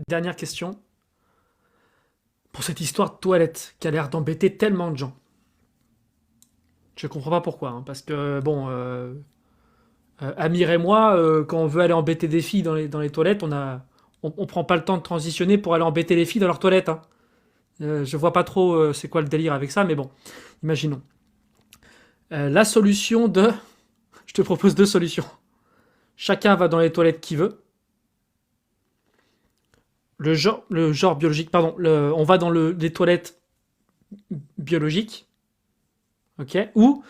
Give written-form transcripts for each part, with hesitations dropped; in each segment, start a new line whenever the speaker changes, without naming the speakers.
Dernière question. Pour cette histoire de toilette qui a l'air d'embêter tellement de gens. Je comprends pas pourquoi, hein, parce que bon, Amir et moi, quand on veut aller embêter des filles dans les toilettes, on prend pas le temps de transitionner pour aller embêter les filles dans leurs toilettes, hein. Je vois pas trop c'est quoi le délire avec ça, mais bon, imaginons. La solution de... Je te propose deux solutions. Chacun va dans les toilettes qu'il veut. Le genre biologique, pardon, on va dans les toilettes biologiques, ok? Ou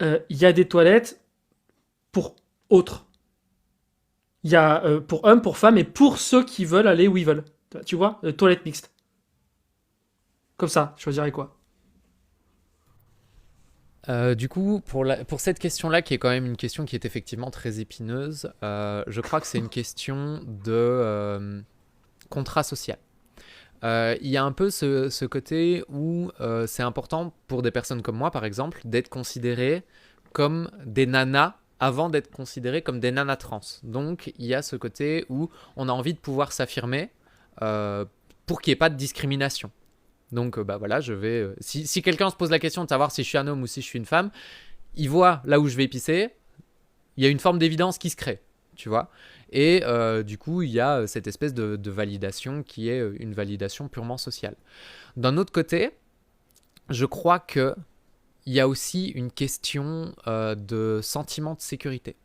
il y a des toilettes pour autres. Il y a pour hommes, pour femmes et pour ceux qui veulent aller où ils veulent. Tu vois, toilettes mixtes. Comme ça, je choisirais quoi?
Du coup, pour cette question-là, qui est quand même une question qui est effectivement très épineuse, je crois que c'est une question de contrat social. Il y a un peu ce côté où c'est important pour des personnes comme moi, par exemple, d'être considérées comme des nanas avant d'être considérées comme des nanas trans. Donc, il y a ce côté où on a envie de pouvoir s'affirmer pour qu'il n'y ait pas de discrimination. Donc, bah voilà, si quelqu'un se pose la question de savoir si je suis un homme ou si je suis une femme, il voit là où je vais pisser, il y a une forme d'évidence qui se crée, tu vois. Et du coup, il y a cette espèce de validation qui est une validation purement sociale. D'un autre côté, je crois qu'il y a aussi une question de sentiment de sécurité.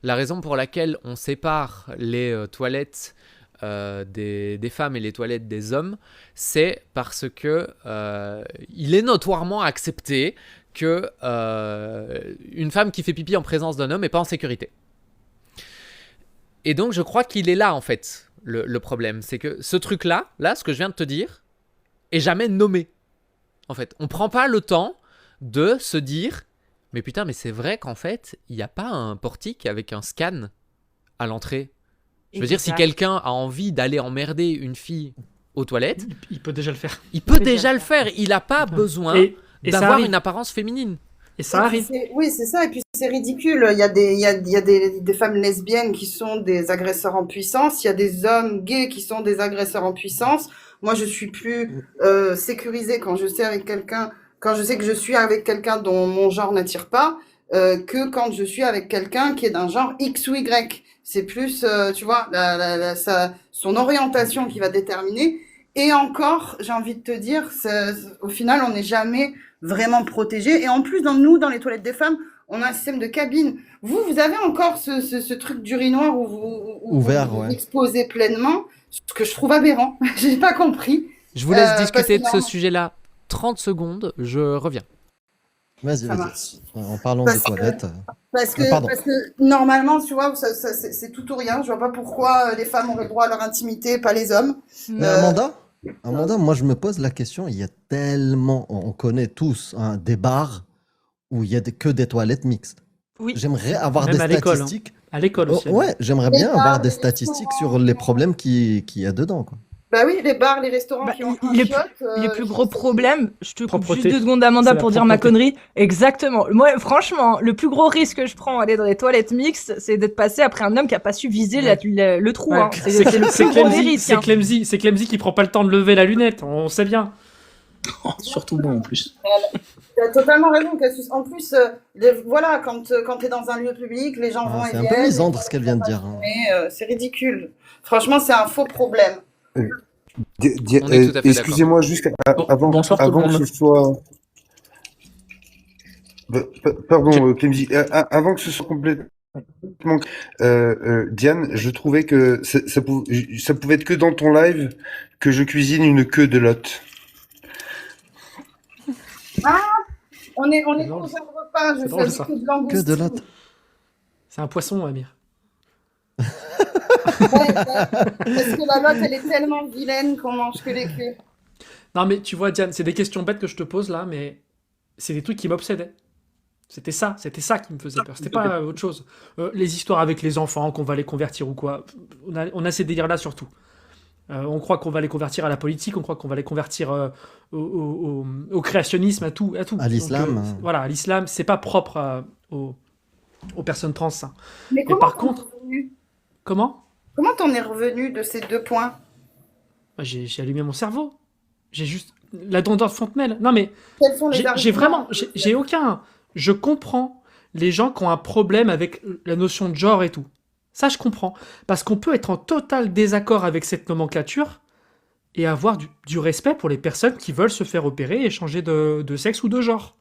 La raison pour laquelle on sépare les toilettes des femmes et les toilettes des hommes, c'est parce que il est notoirement accepté que une femme qui fait pipi en présence d'un homme n'est pas en sécurité. Et donc, je crois qu'il est là, en fait, le problème. C'est que ce truc-là, ce que je viens de te dire, est jamais nommé. En fait, on prend pas le temps de se dire mais putain, mais c'est vrai qu'en fait, il n'y a pas un portique avec un scan à l'entrée. Je veux dire, si
Exact.
quelqu'un a envie d'aller emmerder une fille aux toilettes,
Il peut déjà le faire.
il peut déjà le faire. Il n'a pas besoin
Et ça
d'avoir
arrive.
une apparence féminine.
Et ça arrive.
Oui, c'est ça. Et puis c'est ridicule. Il y a des femmes lesbiennes qui sont des agresseurs en puissance. Il y a des hommes gays qui sont des agresseurs en puissance. Moi, je suis plus sécurisée quand je sais avec quelqu'un, quand je sais que je suis avec quelqu'un dont mon genre n'attire pas, que quand je suis avec quelqu'un qui est d'un genre X ou Y. C'est plus, tu vois, son orientation qui va déterminer. Et encore, j'ai envie de te dire, au final, on n'est jamais vraiment protégé. Et en plus, dans les toilettes des femmes, on a un système de cabine. Vous avez encore ce truc d'urinoir où
Ouvert,
vous
ouais.
exposez pleinement, ce que je trouve aberrant. J'ai pas compris.
Je vous laisse
parce
discuter
que
de ce sujet-là 30 secondes, je reviens.
Vas-y,
Ça
vas-y.
marche.
En parlant
Parce
des toilettes.
Parce que normalement, tu vois, c'est tout ou rien. Je vois pas pourquoi les femmes auraient droit à leur intimité, pas les hommes.
Mais Amanda, moi je me pose la question, il y a tellement, on connaît tous hein, des bars où il y a que des toilettes mixtes.
Oui.
J'aimerais avoir
Même
des
à l'école, hein.
statistiques.
À l'école aussi.
Ouais, j'aimerais
Les
bien
bars,
avoir des
les
statistiques
restaurants.
sur les problèmes qu'il y a dedans, quoi.
Bah oui, les bars, les restaurants
Bah,
qui ont un
les
chiotte.
plus gros problèmes, je te coupe
Propreté.
juste 2 secondes Amanda
C'est la
pour dire ma
propreté.
connerie. Exactement. Moi, franchement, le plus gros risque que je prends à aller dans les toilettes mixtes, c'est d'être passé après un homme qui a pas su viser le trou.
Ouais.
Hein. C'est le plus gros des risques. Hein.
C'est Clemzy qui prend pas le temps de lever la lunette, on sait bien.
Surtout bon en plus.
Tu as totalement raison, Cassius. En plus, voilà, quand tu es dans un lieu public, les gens vont et
C'est un
viennent.
peu misandre ce qu'elle vient de dire. hein.
Mais c'est ridicule. Franchement, c'est un faux problème.
On est tout à fait
Excusez-moi juste
Bonsoir tout le
avant que
monde.
ce soit. Pardon, Clemzy, avant que ce soit complètement. Diane, je trouvais que ça pouvait être que dans ton live que je cuisine une queue de lotte.
On est
C'est
dans
drôle.
un repas, je
C'est drôle,
fais
ça.
que de
Que
langoustine.
de l'autre.
C'est un poisson, Amir.
Ouais, parce que la lotte, elle est tellement vilaine qu'on mange que les queues.
Non mais tu vois Diane, c'est des questions bêtes que je te pose là, mais c'est des trucs qui m'obsédaient. C'était ça qui me faisait peur. C'était pas autre chose. Les histoires avec les enfants, qu'on va les convertir ou quoi. On a ces délires-là surtout. On croit qu'on va les convertir à la politique, on croit qu'on va les convertir au créationnisme, à tout.
À l'islam.
Donc, voilà, à l'islam, c'est pas propre aux personnes trans. Ça.
Mais
par
comment
contre-
t'en es venu
Comment
Comment t'en es revenu de ces 2 points?
J'ai allumé mon cerveau. J'ai juste la dondeur de Fontenelle. Non mais
Quels sont les
j'ai
arguments
vraiment,
que tu
j'ai aucun. Je comprends les gens qui ont un problème avec la notion de genre et tout. Ça, je comprends. Parce qu'on peut être en total désaccord avec cette nomenclature et avoir du respect pour les personnes qui veulent se faire opérer et changer de sexe ou de genre.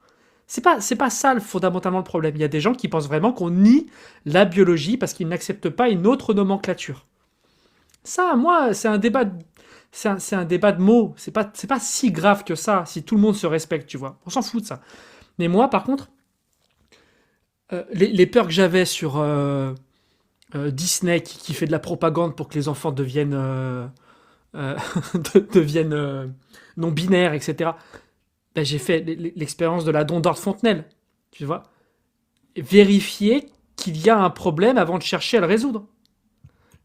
C'est pas ça fondamentalement le problème. Il y a des gens qui pensent vraiment qu'on nie la biologie parce qu'ils n'acceptent pas une autre nomenclature. Ça, moi, c'est un débat c'est un débat de mots. C'est pas si grave que ça si tout le monde se respecte, tu vois. On s'en fout de ça. Mais moi, par contre, les peurs que j'avais sur Disney qui fait de la propagande pour que les enfants deviennent, euh, deviennent non-binaires, etc. Ben, j'ai fait l'expérience de la Dondor de Fontenelle, tu vois. Vérifier qu'il y a un problème avant de chercher à le résoudre.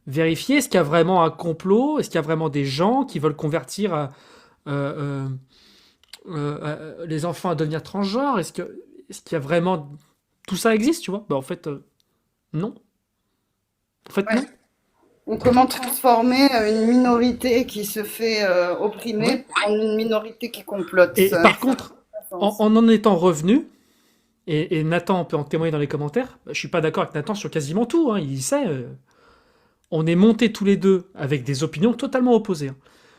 Vérifier est-ce qu'il y a vraiment un complot, est-ce qu'il y a vraiment des gens qui veulent convertir euh, les enfants à devenir transgenres, est-ce qu'il y a vraiment... Tout ça existe, tu vois. Ben, en fait, non. En fait, non.
Ouais. Donc, comment transformer une minorité qui se fait opprimer en une minorité qui complote?
Et
Ça
par
n'a
contre,
pas sens.
en étant revenu, et Nathan peut en témoigner dans les commentaires, je suis pas d'accord avec Nathan sur quasiment tout, hein, il sait. On est montés tous les deux avec des opinions totalement opposées, hein,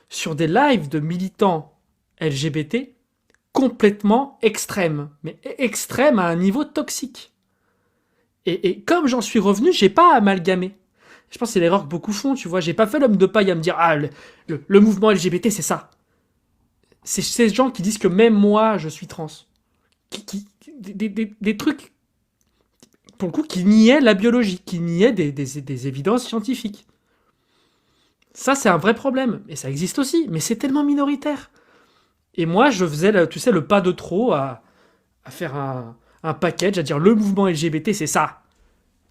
sur des lives de militants LGBT complètement extrêmes, mais extrêmes à un niveau toxique. Et comme j'en suis revenu, j'ai pas amalgamé. Je pense que c'est l'erreur que beaucoup font, tu vois. J'ai pas fait l'homme de paille à me dire ah le mouvement LGBT c'est ça. C'est ces gens qui disent que même moi je suis trans, des trucs pour le coup qui niaient la biologie, qui niaient des évidences scientifiques. Ça c'est un vrai problème et ça existe aussi, mais c'est tellement minoritaire. Et moi je faisais tu sais le pas de trop à faire un package, à dire le mouvement LGBT c'est ça.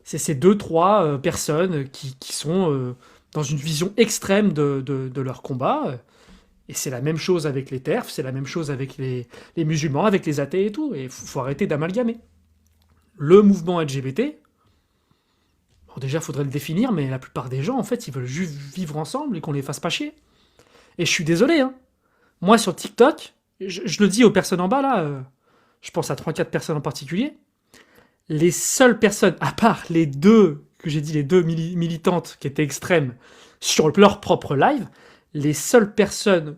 C'est ces deux, trois personnes qui sont dans une vision extrême de leur combat. Et c'est la même chose avec les TERF, c'est la même chose avec les musulmans, avec les athées et tout. Et il faut arrêter d'amalgamer. Le mouvement LGBT, bon, déjà, il faudrait le définir, mais la plupart des gens, en fait, ils veulent juste vivre ensemble et qu'on les fasse pas chier. Et je suis désolé, hein. Moi, sur TikTok, je le dis aux personnes en bas, là, je pense à 3-4 personnes en particulier, les seules personnes, à part les deux, que j'ai dit, les deux militantes qui étaient extrêmes sur leur propre live, les seules personnes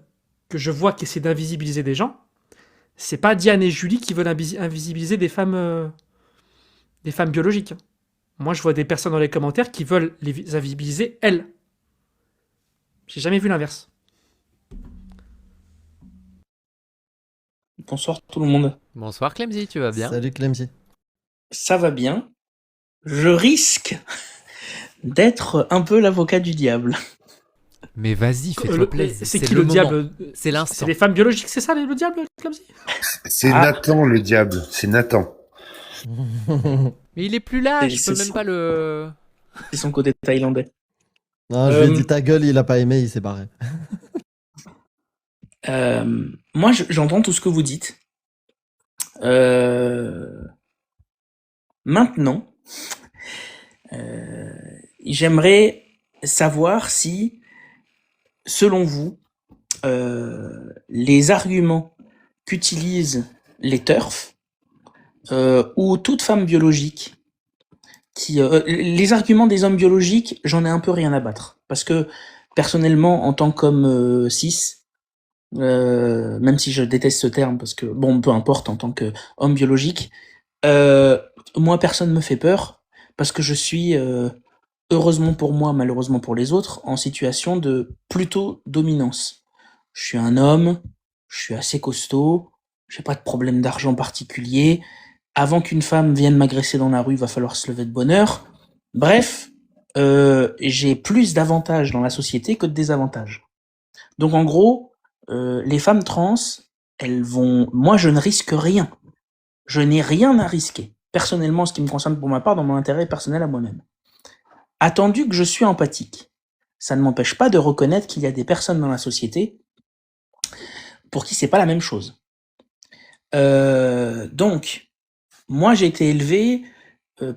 que je vois qui essaient d'invisibiliser des gens, c'est pas Diane et Julie qui veulent invisibiliser des femmes biologiques. Moi, je vois des personnes dans les commentaires qui veulent les invisibiliser, elles. J'ai jamais vu l'inverse.
Bonsoir tout le monde.
Bonsoir Clemzy, tu vas bien?
Salut Clemzy.
Ça va bien. Je risque d'être un peu l'avocat du diable.
Mais vas-y, fais-toi plaisir.
C'est qui
le
le
moment.
diable?
C'est l'instant.
C'est les femmes biologiques, c'est ça le diable, comme ça?
C'est
Ah.
Nathan le diable, c'est Nathan.
Mais il est plus là,
C'est-
je peux
c'est-
même pas le...
C'est son côté thaïlandais.
Non, je lui ai dit ta gueule, il a pas aimé, il s'est barré.
Moi, j'entends tout ce que vous dites. Maintenant, j'aimerais savoir si, selon vous, les arguments qu'utilisent les TERF ou toute femme biologique les arguments des hommes biologiques, j'en ai un peu rien à battre. Parce que, personnellement, en tant qu'homme cis, même si je déteste ce terme, parce que, bon, peu importe, en tant qu'homme biologique, moi, personne me fait peur, parce que je suis, heureusement pour moi, malheureusement pour les autres, en situation de plutôt dominance. Je suis un homme, je suis assez costaud, j'ai pas de problème d'argent particulier. Avant qu'une femme vienne m'agresser dans la rue, il va falloir se lever de bonne heure. Bref, j'ai plus d'avantages dans la société que de désavantages. Donc en gros, les femmes trans, elles vont... Moi, je ne risque rien. Je n'ai rien à risquer. Personnellement, ce qui me concerne pour ma part, dans mon intérêt personnel à moi-même. Attendu que je suis empathique, ça ne m'empêche pas de reconnaître qu'il y a des personnes dans la société pour qui c'est pas la même chose. Donc, moi, j'ai été élevé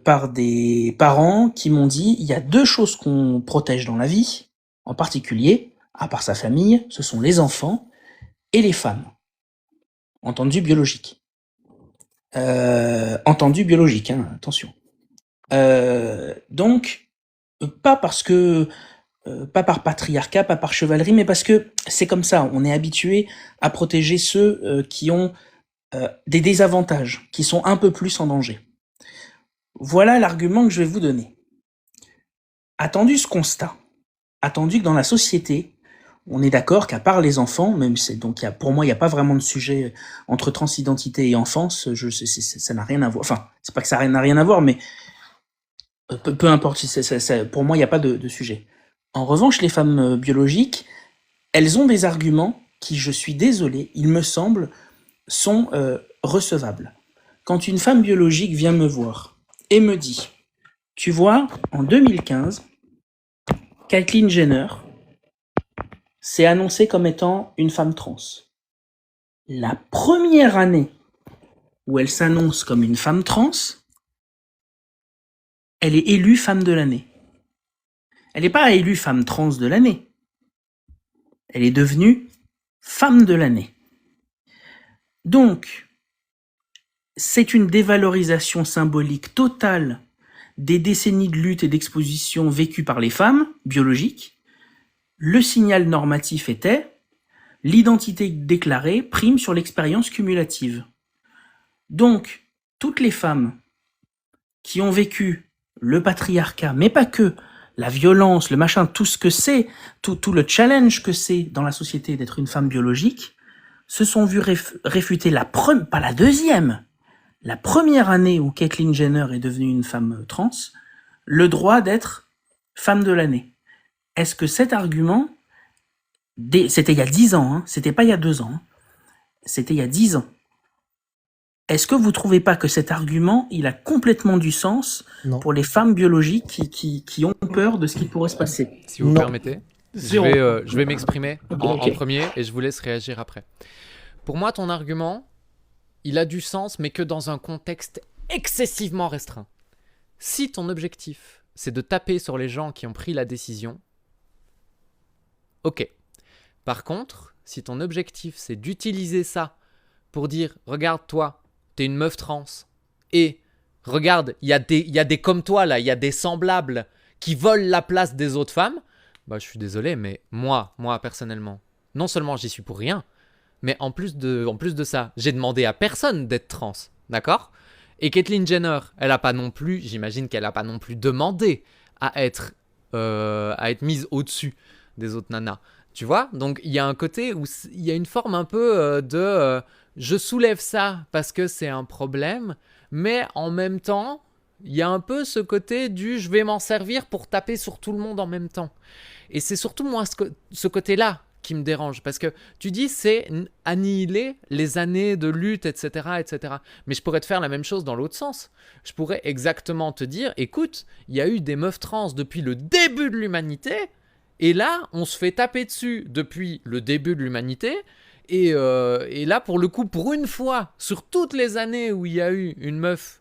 par des parents qui m'ont dit, il y a 2 choses qu'on protège dans la vie, en particulier, à part sa famille, ce sont les enfants et les femmes. Entendu biologique. Entendu biologique, hein, attention. Donc, pas parce que, pas par patriarcat, pas par chevalerie, mais parce que c'est comme ça. On est habitué à protéger ceux qui ont des désavantages, qui sont un peu plus en danger. Voilà l'argument que je vais vous donner. Attendu ce constat, attendu que dans la société, on est d'accord qu'à part les enfants, même donc pour moi il n'y a pas vraiment de sujet entre transidentité et enfance, ça n'a rien à voir. Enfin, c'est pas que ça n'a rien à voir, mais peu importe. Pour moi il n'y a pas de sujet. En revanche, les femmes biologiques, elles ont des arguments qui, je suis désolé, il me semble, sont recevables. Quand une femme biologique vient me voir et me dit, tu vois, en 2015, Caitlyn Jenner s'est annoncée comme étant une femme trans. La première année où elle s'annonce comme une femme trans, elle est élue femme de l'année. Elle n'est pas élue femme trans de l'année. Elle est devenue femme de l'année. Donc, c'est une dévalorisation symbolique totale des décennies de lutte et d'exposition vécues par les femmes biologiques. Le signal normatif était l'identité déclarée prime sur l'expérience cumulative. Donc, toutes les femmes qui ont vécu le patriarcat, mais pas que, la violence, le machin, tout ce que c'est, tout le challenge que c'est dans la société d'être une femme biologique, se sont vues réfuter pas la deuxième, la première année où Caitlyn Jenner est devenue une femme trans, le droit d'être femme de l'année. Est-ce que cet argument, c'était il y a 10 ans, hein, c'était pas il y a 2 ans, hein, c'était il y a 10 ans. Est-ce que vous trouvez pas que cet argument, il a complètement du sens
Non.
pour les femmes biologiques qui ont peur de ce qui pourrait se passer?
Si vous
Non.
permettez,
Zéro.
je vais m'exprimer en
Ok.
premier et je vous laisse réagir après. Pour moi, ton argument, il a du sens, mais que dans un contexte excessivement restreint. Si ton objectif, c'est de taper sur les gens qui ont pris la décision, ok. Par contre, si ton objectif, c'est d'utiliser ça pour dire, regarde toi, t'es une meuf trans, et regarde, il y a des comme toi là, il y a des semblables qui volent la place des autres femmes, bah je suis désolé, mais moi personnellement, non seulement j'y suis pour rien, mais en plus de ça, j'ai demandé à personne d'être trans, d'accord? Et Caitlyn Jenner, elle a pas non plus, j'imagine qu'elle a pas non plus demandé à être mise au-dessus des autres nanas. Tu vois? Donc il y a un côté où il y a une forme un peu je soulève ça parce que c'est un problème, mais en même temps, il y a un peu ce côté du je vais m'en servir pour taper sur tout le monde en même temps. Et c'est surtout moi ce côté-là qui me dérange, parce que tu dis c'est annihiler les années de lutte, etc., etc. Mais je pourrais te faire la même chose dans l'autre sens. Je pourrais exactement te dire, écoute, il y a eu des meufs trans depuis le début de l'humanité, et là, on se fait taper dessus depuis le début de l'humanité, et là, pour le coup, pour une fois, sur toutes les années où il y a eu une meuf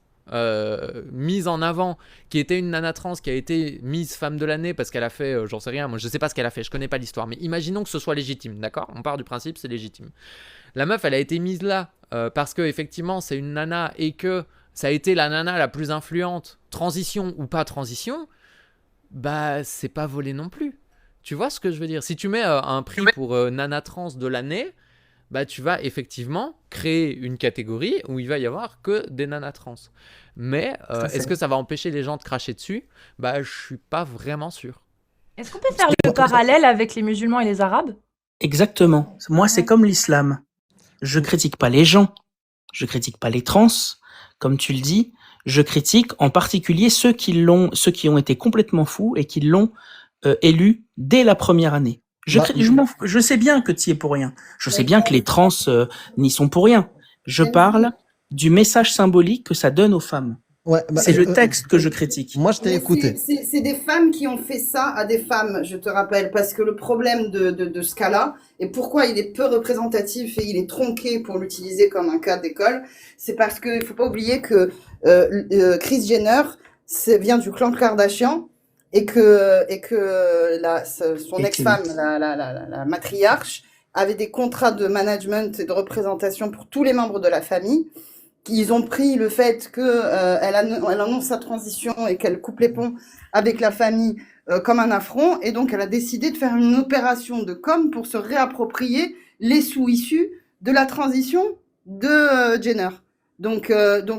mise en avant, qui était une nana trans, qui a été mise femme de l'année parce qu'elle a fait, j'en sais rien, moi je sais pas ce qu'elle a fait, je connais pas l'histoire, mais imaginons que ce soit légitime, d'accord? On part du principe, c'est légitime. La meuf, elle a été mise là parce que effectivement c'est une nana et que ça a été la nana la plus influente, transition ou pas transition, bah c'est pas volé non plus. Tu vois ce que je veux dire? Si tu mets un prix pour nana trans de l'année, bah tu vas effectivement créer une catégorie où il va y avoir que des nanas trans. Mais est-ce que ça va empêcher les gens de cracher dessus? Bah je suis pas vraiment sûr.
Est-ce qu'on peut faire le parallèle avec les musulmans et les arabes?
Exactement. Moi, c'est comme l'islam. Je critique pas les gens. Je critique pas les trans, comme tu le dis. Je critique en particulier ceux qui ont été complètement fous et qui l'ont élu dès la première année. Je sais bien que tu y es pour rien. Je sais bien que les trans n'y sont pour rien. Je parle du message symbolique que ça donne aux femmes.
Ouais,
C'est le texte que je critique.
moi, je t'ai
Mais
écouté.
c'est des femmes qui ont fait ça à des femmes, je te rappelle, parce que le problème de ce cas-là, et pourquoi il est peu représentatif et il est tronqué pour l'utiliser comme un cas d'école, c'est parce qu'il faut pas oublier que Kris Jenner vient du clan Kardashian et que son
Et
ex-femme, la matriarche, avait des contrats de management et de représentation pour tous les membres de la famille. Ils ont pris le fait que elle annonce sa transition et qu'elle coupe les ponts avec la famille comme un affront, et donc elle a décidé de faire une opération de com pour se réapproprier les sous issus de la transition de Jenner. Donc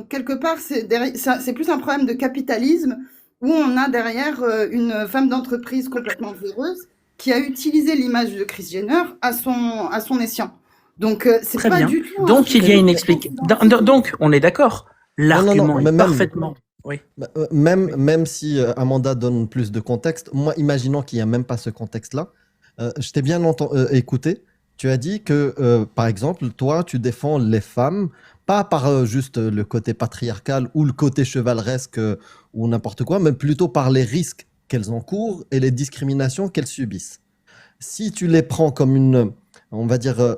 quelque part c'est plus un problème de capitalisme où on a derrière une femme d'entreprise complètement véreuse qui a utilisé l'image de Kris Jenner à son escient. Donc c'est
Très
pas
bien.
du tout.
Donc il y a une explication. Donc on est d'accord. L'argument
mais
est
même-
parfaitement. Oui.
Même si Amanda donne plus de contexte, moi, imaginons qu'il n'y a même pas ce contexte-là, je t'ai bien écouté. Tu as dit que, par exemple, toi, tu défends les femmes, pas par juste le côté patriarcal ou le côté chevaleresque ou n'importe quoi, mais plutôt par les risques qu'elles encourent et les discriminations qu'elles subissent. Si tu les prends comme on va dire,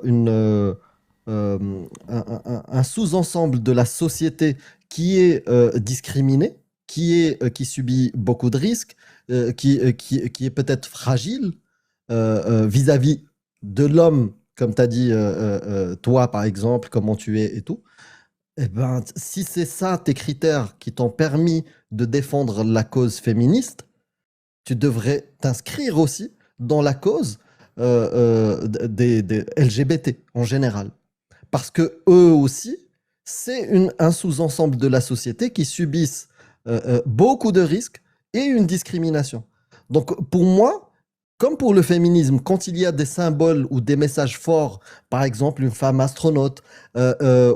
un sous-ensemble de la société qui est discriminé, qui subit beaucoup de risques, qui est peut-être fragile vis-à-vis de l'homme, comme tu as dit, toi par exemple, comment tu es et tout. Eh ben, si c'est ça tes critères qui t'ont permis de défendre la cause féministe, tu devrais t'inscrire aussi dans la cause des LGBT en général. Parce que eux aussi, c'est un sous-ensemble de la société qui subissent beaucoup de risques et une discrimination. Donc pour moi, comme pour le féminisme, quand il y a des symboles ou des messages forts, par exemple une femme astronaute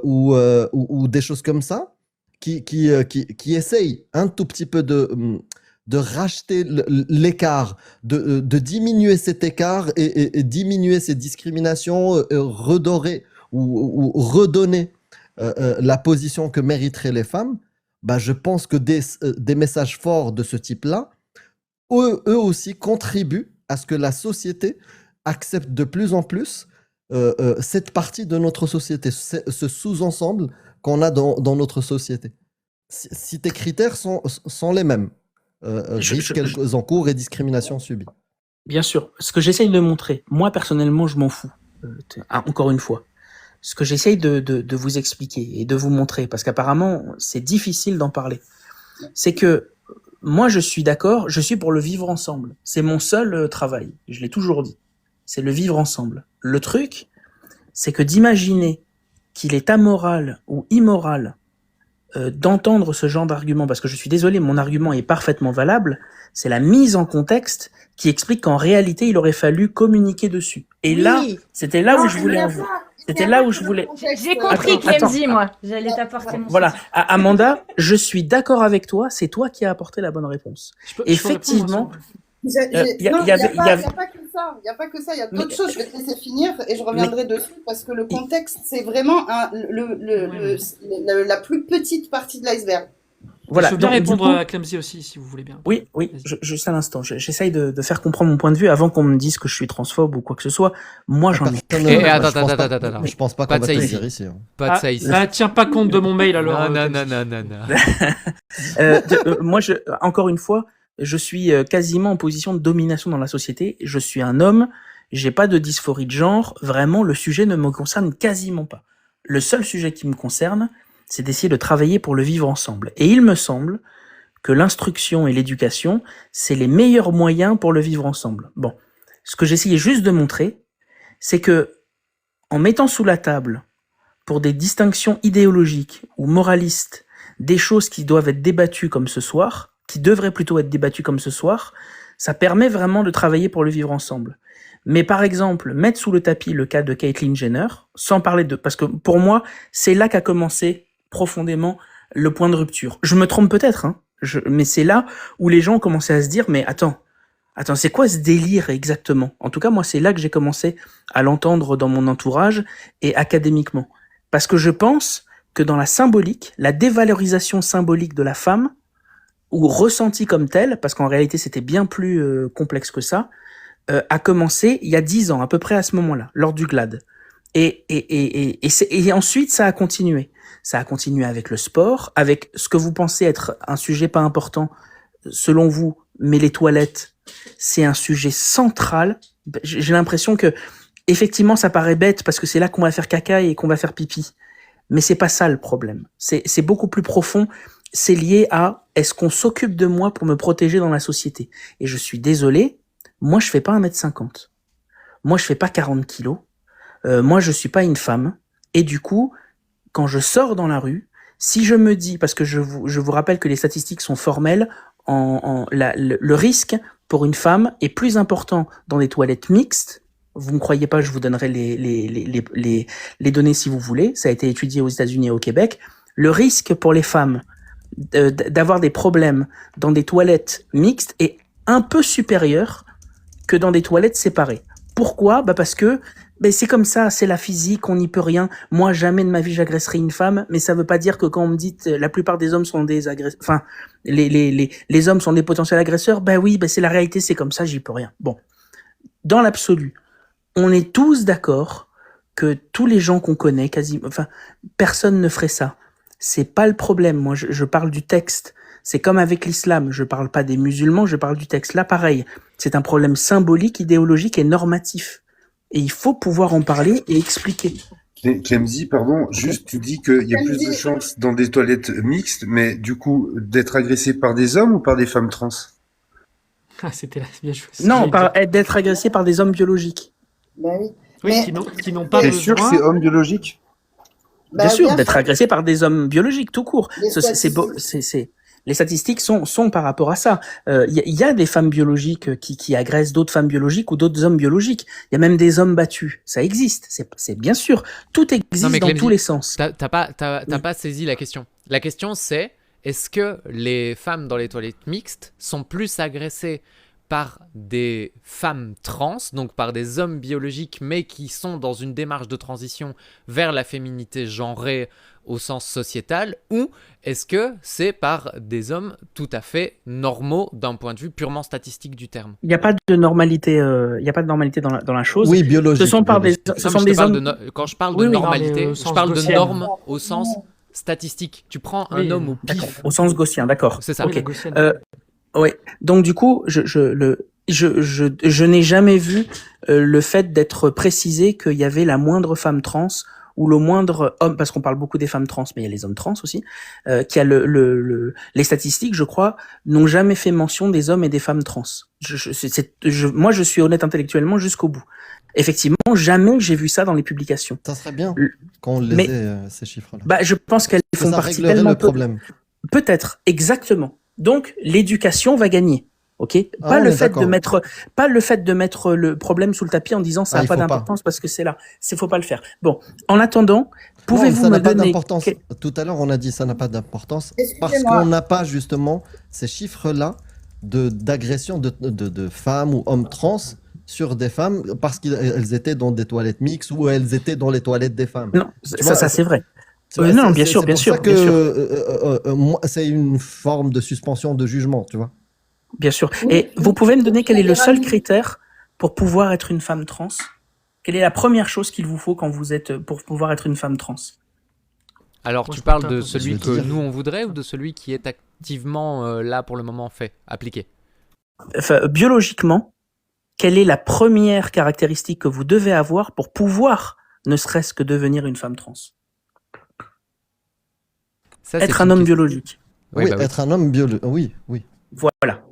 ou des choses comme ça, qui essayent un tout petit peu de racheter l'écart, de diminuer cet écart et diminuer ces discriminations, redorer ou redonner la position que mériteraient les femmes, bah, je pense que des messages forts de ce type-là, eux aussi contribuent à ce que la société accepte de plus en plus cette partie de notre société, ce sous-ensemble qu'on a dans notre société. Si tes critères sont les mêmes, risques qu'elles encourent et discrimination subie.
Bien sûr. Ce que j'essaye de montrer, moi personnellement, je m'en fous. Encore une fois. Ce que j'essaye de vous expliquer et de vous montrer, parce qu'apparemment, c'est difficile d'en parler, c'est que moi, je suis d'accord, je suis pour le vivre ensemble. C'est mon seul travail. Je l'ai toujours dit. C'est le vivre ensemble. Le truc, c'est que d'imaginer qu'il est amoral ou immoral d'entendre ce genre d'argument, parce que je suis désolé, mon argument est parfaitement valable, c'est la mise en contexte qui explique qu'en réalité, il aurait fallu communiquer dessus. Et
Oui.
là, c'était là où je voulais en
venir.
venir. C'était là où je voulais.
J'ai compris,
Attends,
Clemzy, moi. J'allais t'apporter mon
Voilà,
soutien.
Amanda, je suis d'accord avec toi, c'est toi qui as apporté la bonne réponse.
Je peux
Effectivement,
répondre à ça.
y
Non, il n'y
avait-
a,
y avait-
pas que ça. Il n'y a pas que ça. Il y a
Mais-
d'autres choses. Je vais te laisser finir et je reviendrai dessus parce que le contexte, c'est vraiment la plus petite partie de l'iceberg.
voilà.
Je veux bien
donc, du
répondre
coup-
à Clemzy aussi, si vous voulez bien.
Oui, juste un instant. J'essaye de faire comprendre mon point de vue avant qu'on me dise que je suis transphobe ou quoi que ce soit. Moi, j'en ai.
Attends.
Je pense pas
Pas
qu'on
de
va
ça
te le
ici.
dire ici. Hein.
Pas de ça ici.
Tiens pas compte de mon mail alors.
Non.
Moi, encore une fois, je suis quasiment en position de domination dans la société. Je suis un homme. J'ai pas de dysphorie de genre. Vraiment, le sujet ne me concerne quasiment pas. Le seul sujet qui me concerne, c'est d'essayer de travailler pour le vivre ensemble. Et il me semble que l'instruction et l'éducation, c'est les meilleurs moyens pour le vivre ensemble. Bon. Ce que j'essayais juste de montrer, c'est que, en mettant sous la table, pour des distinctions idéologiques ou moralistes, des choses qui doivent être débattues comme ce soir, qui devraient plutôt être débattues comme ce soir, ça permet vraiment de travailler pour le vivre ensemble. Mais par exemple, mettre sous le tapis le cas de Caitlyn Jenner, sans parler de... Parce que pour moi, c'est là qu'a commencé profondément le point de rupture. Je me trompe peut-être, hein, mais c'est là où les gens ont commencé à se dire, mais attends, c'est quoi ce délire exactement? En tout cas, moi, c'est là que j'ai commencé à l'entendre dans mon entourage et académiquement. Parce que je pense que dans la symbolique, la dévalorisation symbolique de la femme, ou ressentie comme telle, parce qu'en réalité c'était bien plus complexe que ça, a commencé il y a 10 ans, à peu près à ce moment-là, lors du GLAD. Et ensuite, ça a continué. Ça a continué avec le sport, avec ce que vous pensez être un sujet pas important, selon vous, mais les toilettes, c'est un sujet central. J'ai l'impression que, effectivement, ça paraît bête parce que c'est là qu'on va faire caca et qu'on va faire pipi. Mais c'est pas ça le problème. C'est beaucoup plus profond. C'est lié à est-ce qu'on s'occupe de moi pour me protéger dans la société? Et je suis désolé, moi je fais pas 1m50. Moi je fais pas 40 kilos. Moi je suis pas une femme. Et du coup, quand je sors dans la rue, si je me dis, parce que je vous rappelle que les statistiques sont formelles, le risque pour une femme est plus important dans des toilettes mixtes. Vous me croyez pas, je vous donnerai les données si vous voulez. Ça a été étudié aux États-Unis et au Québec. Le risque pour les femmes d'avoir des problèmes dans des toilettes mixtes est un peu supérieur que dans des toilettes séparées. Pourquoi? Parce que c'est comme ça, c'est la physique, on n'y peut rien. Moi, jamais de ma vie j'agresserai une femme, mais ça veut pas dire que quand on me dit la plupart des hommes sont des agresseurs, enfin, les hommes sont des potentiels agresseurs, oui, c'est la réalité, c'est comme ça, j'y peux rien. Bon. Dans l'absolu, on est tous d'accord que tous les gens qu'on connaît, personne ne ferait ça. C'est pas le problème. Moi, je parle du texte. C'est comme avec l'islam. Je parle pas des musulmans, je parle du texte. Là, pareil. C'est un problème symbolique, idéologique et normatif. Et il faut pouvoir en parler et expliquer.
Clemzy, pardon, juste tu dis qu'il y a plus de chances dans des toilettes mixtes, mais du coup, d'être agressé par des hommes ou par des femmes trans?
Ah, c'était la bien joué.
Non, d'être agressé par des hommes biologiques.
Bah oui.
Oui,
Mais-
qui n'ont pas
T'es sûr que
besoin.
c'est homme biologique?
Bien sûr, d'être agressé par des hommes biologiques, tout court.
Les
Les statistiques sont par rapport à ça. Y a des femmes biologiques qui agressent d'autres femmes biologiques ou d'autres hommes biologiques. Il y a même des hommes battus. Ça existe. C'est bien sûr. Tout existe
Non, mais
dans
Clemzy,
tous les sens.
T'as pas saisi la question. La question c'est, est-ce que les femmes dans les toilettes mixtes sont plus agressées par des femmes trans, donc par des hommes biologiques, mais qui sont dans une démarche de transition vers la féminité genrée au sens sociétal, ou est-ce que c'est par des hommes tout à fait normaux d'un point de vue purement statistique du terme?
Il n'y a pas de normalité. Il y a pas de normalité dans la chose.
Oui, biologique.
Ce sont
biologique.
des hommes.
Quand je parle
Oui,
de
oui.
normalité,
Non, mais au
je
sens
parle de
gaussien.
normes au sens statistique. Tu prends un
Oui,
homme au
D'accord.
pif.
Au sens gaussien, d'accord.
C'est ça.
Oui,
Ok.
la gaussienne.
Oui. Donc du coup, je n'ai jamais vu le fait d'être précisé qu'il y avait la moindre femme trans ou le moindre homme, parce qu'on parle beaucoup des femmes trans, mais il y a les hommes trans aussi, qui a les statistiques, je crois, n'ont jamais fait mention des hommes et des femmes trans. Moi, je suis honnête intellectuellement jusqu'au bout. Effectivement, jamais j'ai vu ça dans les publications.
Ça serait bien
Le-
qu'on les
mais-
ait, ces chiffres-là.
Je pense qu'elles
Que
font
ça
partie
réglerait
tellement
le
peu.
problème.
Peut-être, exactement. Donc, l'éducation va gagner. Ok,
Ah, on est d'accord.
pas le fait de mettre le problème sous le tapis en disant ça
Ah,
n'a
il
pas
faut pas.
d'importance parce que c'est là. Faut pas le faire. Bon, en attendant,
Non,
pouvez-vous
ça
me
n'a pas
donner
d'importance. Tout à l'heure, on a dit ça n'a pas d'importance parce
Excusez-moi.
qu'on n'a pas justement ces chiffres-là d'agression de femmes ou hommes trans sur des femmes parce qu'elles étaient dans des toilettes mixtes ou elles étaient dans les toilettes des femmes.
Non,
Tu vois,
ça c'est vrai.
Tu vois,
Non,
c'est-
bien
c'est-
sûr,
c'est
bien
pour
sûr,
ça
bien sûr.
que moi, c'est une forme de suspension de jugement, tu vois.
Bien sûr.
Oui,
Et
oui.
vous pouvez me donner quel est le seul
Généralement.
critère pour pouvoir être une femme trans? Quelle est la première chose qu'il vous faut quand vous êtes pour pouvoir être une femme trans?
Alors,
Moi,
tu
je
parles
peux
de
pas,
celui
je
que
veux dire.
nous on voudrait ou de celui qui est activement là pour le moment fait, appliqué?
Enfin, biologiquement, quelle est la première caractéristique que vous devez avoir pour pouvoir ne serait-ce que devenir une femme trans?
Ça, c'est
Être un
une
homme
question-
biologique.
Oui,
Oui,
bah oui.
être un homme biologique. Oui, oui.
Voilà.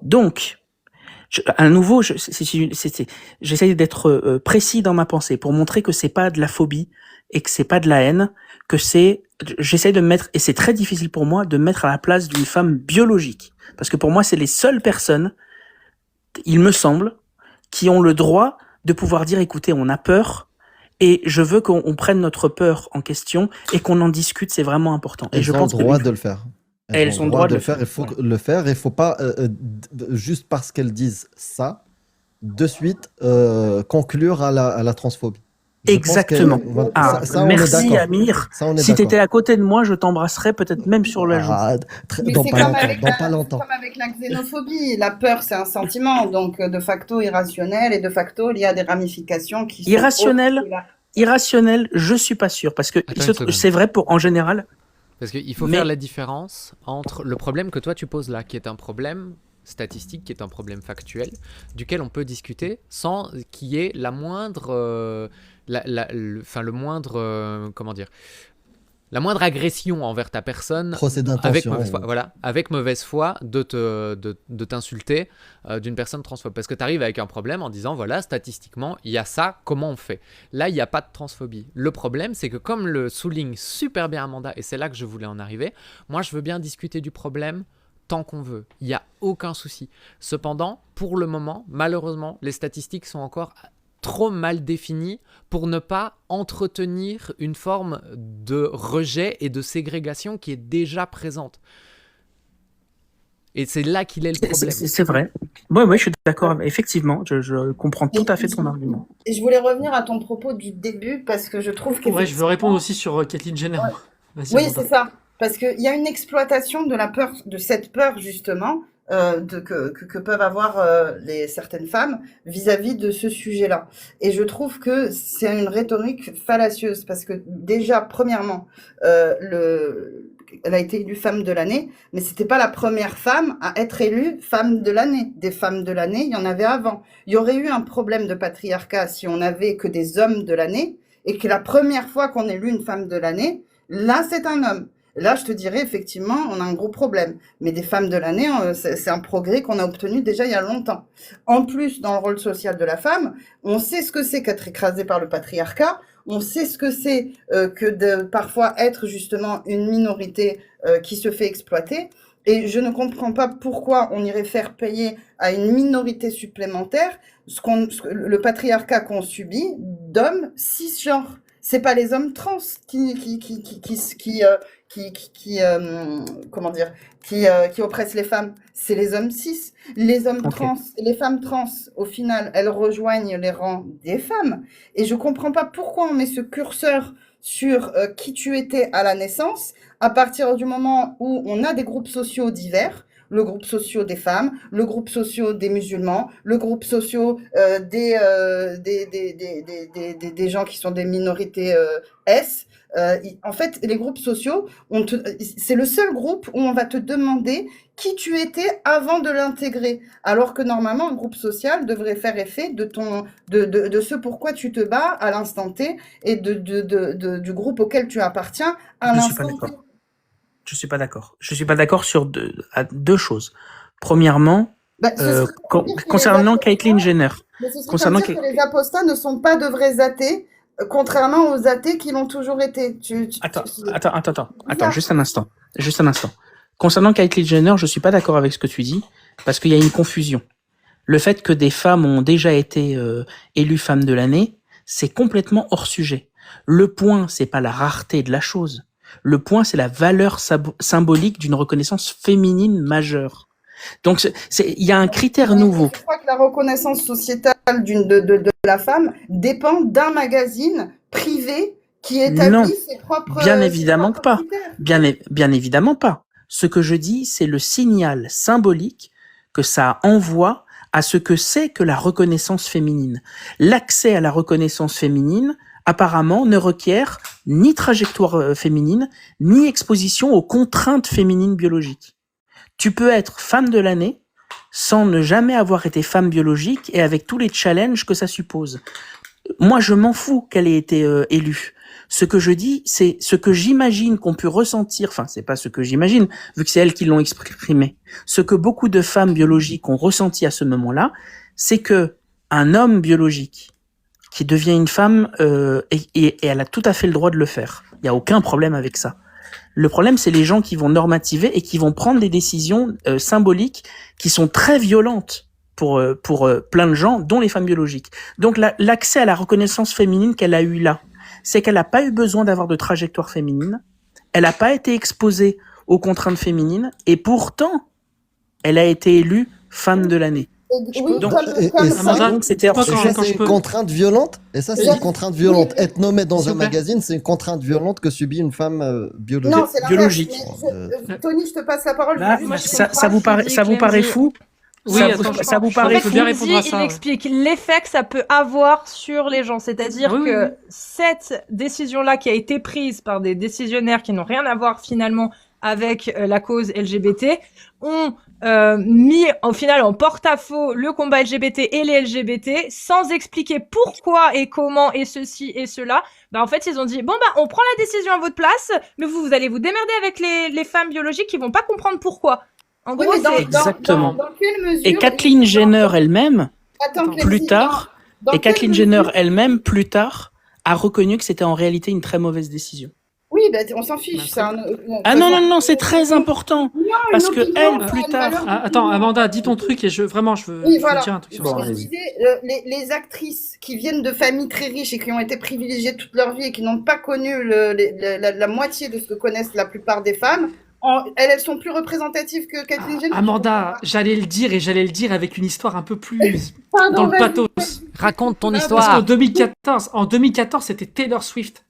Donc, à nouveau, j'essaye d'être précis dans ma pensée pour montrer que c'est pas de la phobie et que c'est pas de la haine, que j'essaie de me mettre, et c'est très difficile pour moi de me mettre à la place d'une femme biologique. Parce que pour moi, c'est les seules personnes, il me semble, qui ont le droit de pouvoir dire, écoutez, on a peur, et je veux qu'on prenne notre peur en question et qu'on en discute, c'est vraiment important. Et
Elles
je
ont
pense
le droit
que
de le faire.
Elles ont le droit de le
faire. Il faut
faire.
le faire. Il faut pas juste parce qu'elles disent ça, de suite conclure à la transphobie. Je pense que
Exactement.
voilà,
Ah,
ça, on est
merci
d'accord.
Amir.
Ça, on est
Si t'étais
d'accord.
à côté de moi, je t'embrasserais peut-être même sur la joue.
Ah,
Mais
dans
c'est
pas
comme
longtemps,
avec
dans pas
c'est
longtemps.
comme avec la xénophobie. La peur, c'est un sentiment, donc de facto irrationnel, et de facto, il y a des ramifications qui sont autres
Irrationnel,
que la...
irrationnel, je suis pas sûr parce que
Attends une seconde.
c'est vrai pour en général.
Parce qu'il faut
Mais-
faire la différence entre le problème que toi tu poses là, qui est un problème statistique, qui est un problème factuel, duquel on peut discuter sans qu'il y ait la moindre, le moindre, comment dire, la moindre agression envers ta personne
Procès
avec
d'intention.
mauvaise foi, voilà, avec mauvaise foi de t'insulter d'une personne transphobe. Parce que tu arrives avec un problème en disant, voilà, statistiquement, il y a ça, comment on fait? Là, il n'y a pas de transphobie. Le problème, c'est que comme le souligne super bien Amanda, et c'est là que je voulais en arriver, moi, je veux bien discuter du problème tant qu'on veut. Il n'y a aucun souci. Cependant, pour le moment, malheureusement, les statistiques sont encore trop mal définies pour ne pas entretenir une forme de rejet et de ségrégation qui est déjà présente. Et c'est là qu'il est le problème.
C'est vrai. Ouais, je suis d'accord. Effectivement, je comprends tout à fait ton argument.
Et je voulais revenir à ton propos du début, parce que je trouve que...
Ouais, je veux répondre aussi sur Caitlyn Jenner. Vas-y,
Oui,
Amanda.
c'est ça. Parce qu'il y a une exploitation de la peur, de cette peur justement, que peuvent avoir certaines femmes vis-à-vis de ce sujet-là. Et je trouve que c'est une rhétorique fallacieuse, parce que déjà, premièrement, elle a été élue femme de l'année, mais c'était pas la première femme à être élue femme de l'année. Des femmes de l'année, il y en avait avant. Il y aurait eu un problème de patriarcat si on n'avait que des hommes de l'année, et que la première fois qu'on élu une femme de l'année, là, c'est un homme. Là, je te dirais, effectivement, on a un gros problème. Mais des femmes de l'année, c'est un progrès qu'on a obtenu déjà il y a longtemps. En plus, dans le rôle social de la femme, on sait ce que c'est qu'être écrasé par le patriarcat. On sait ce que c'est que de parfois être justement une minorité qui se fait exploiter. Et je ne comprends pas pourquoi on irait faire payer à une minorité supplémentaire le patriarcat qu'on subit d'hommes cisgenres. C'est pas les hommes trans qui oppressent les femmes, c'est les hommes cis. Les hommes trans, les femmes trans, au final, elles rejoignent les rangs des femmes. Et je comprends pas pourquoi on met ce curseur sur qui tu étais à la naissance, à partir du moment où on a des groupes sociaux divers, le groupe social des femmes, le groupe social des musulmans, le groupe social des gens qui sont des minorités S. En fait, les groupes sociaux, c'est le seul groupe où on va te demander qui tu étais avant de l'intégrer, alors que normalement un groupe social devrait faire effet de ce pourquoi tu te bats à l'instant T et du groupe auquel tu appartiens à l'instant T.
Je suis pas d'accord. Je suis pas d'accord sur deux choses. Premièrement, concernant Caitlyn Jenner.
Mais ce serait comme dire que les apostats ne sont pas de vrais athées, contrairement aux athées qui l'ont toujours été.
Attends, juste un instant. Concernant Caitlyn Jenner, je suis pas d'accord avec ce que tu dis, parce qu'il y a une confusion. Le fait que des femmes ont déjà été élues femmes de l'année, c'est complètement hors sujet. Le point, c'est pas la rareté de la chose. Le point, c'est la valeur symbolique d'une reconnaissance féminine majeure. Donc, il y a un critère nouveau.
Je crois que la reconnaissance sociétale de la femme dépend d'un magazine privé qui établit ses propres
bien évidemment pas.
Critères.
Bien évidemment pas. Ce que je dis, c'est le signal symbolique que ça envoie à ce que c'est que la reconnaissance féminine. L'accès à la reconnaissance féminine, apparemment, ne requiert ni trajectoire féminine, ni exposition aux contraintes féminines biologiques. Tu peux être femme de l'année sans ne jamais avoir été femme biologique et avec tous les challenges que ça suppose. Moi, je m'en fous qu'elle ait été élue. Ce que je dis, c'est ce que j'imagine qu'on peut ressentir, enfin, c'est pas ce que j'imagine, vu que c'est elles qui l'ont exprimé. Ce que beaucoup de femmes biologiques ont ressenti à ce moment-là, c'est que un homme biologique qui devient une femme, et elle a tout à fait le droit de le faire. Il y a aucun problème avec ça. Le problème, c'est les gens qui vont normativer et qui vont prendre des décisions symboliques qui sont très violentes pour plein de gens, dont les femmes biologiques. Donc l'accès à la reconnaissance féminine qu'elle a eu là, c'est qu'elle n'a pas eu besoin d'avoir de trajectoire féminine, elle n'a pas été exposée aux contraintes féminines, et pourtant, elle a été élue femme de l'année.
Oui,
Donc-
comme
ça,
Amanda,
donc c'était hors
moi,
sujet.
Et ça,
quand
c'est
je
une
peux.
contrainte violente. Et ça, c'est
J'ai-
une contrainte violente. Être nommé dans
S'il
un
vous plaît.
magazine, c'est une contrainte violente que subit une femme
Non,
biologique.
c'est l'inverse.
Biologique.
Tony, je te passe la parole. Je
Là,
veux
Moi,
juste
je
ça,
comprends
ça vous
ce qu'il
paraît,
dit,
ça vous paraît
Clemzy.
fou?
Oui,
ça,
attends,
ça vous
je
paraît
peux bien
fou?
répondre à
Clemzy,
ça.
il
Ouais.
explique l'effet que ça peut avoir sur les gens. C'est-à-dire
Ah oui,
que
oui, oui.
cette décision-là qui a été prise par des décisionnaires qui n'ont rien à voir finalement avec la cause LGBT ont mis au final en porte-à-faux le combat LGBT et les LGBT sans expliquer pourquoi et comment et ceci et cela. Bah en fait ils ont dit bon bah on prend la décision à votre place, mais vous allez vous démerder avec les femmes biologiques qui vont pas comprendre pourquoi. En
Oui,
gros
mais dans,
c'est
Exactement.
dans quelle mesure...
Et Kathleen Jenner elle-même,
Attends,
Attends.
Clemzy,
plus tard,
dans
et
quelle
Kathleen Jenner
mesure-
elle-même, plus tard, a reconnu que c'était en réalité une très mauvaise décision.
Oui, ben, on s'en fiche.
Bah,
c'est un-
Ah non, non, non, c'est très important. Parce
une
que
opinion,
elle,
ça
plus
a une
tard.
valeur
Ah, attends, Amanda, dis ton truc et vraiment, je veux
Oui, voilà.
dire un truc sur
Bon,
ça.
Je
allez-y.
disais, les actrices qui viennent de familles très riches et qui ont été privilégiées toute leur vie et qui n'ont pas connu la moitié de ce que connaissent la plupart des femmes, elles sont plus représentatives que Kathleen Jenner.
Amanda, j'allais le dire avec une histoire un peu plus
Pardon,
dans le
vas-y.
pathos.
Raconte ton
Ah,
Parce qu'en
histoire.
2014, c'était Taylor Swift.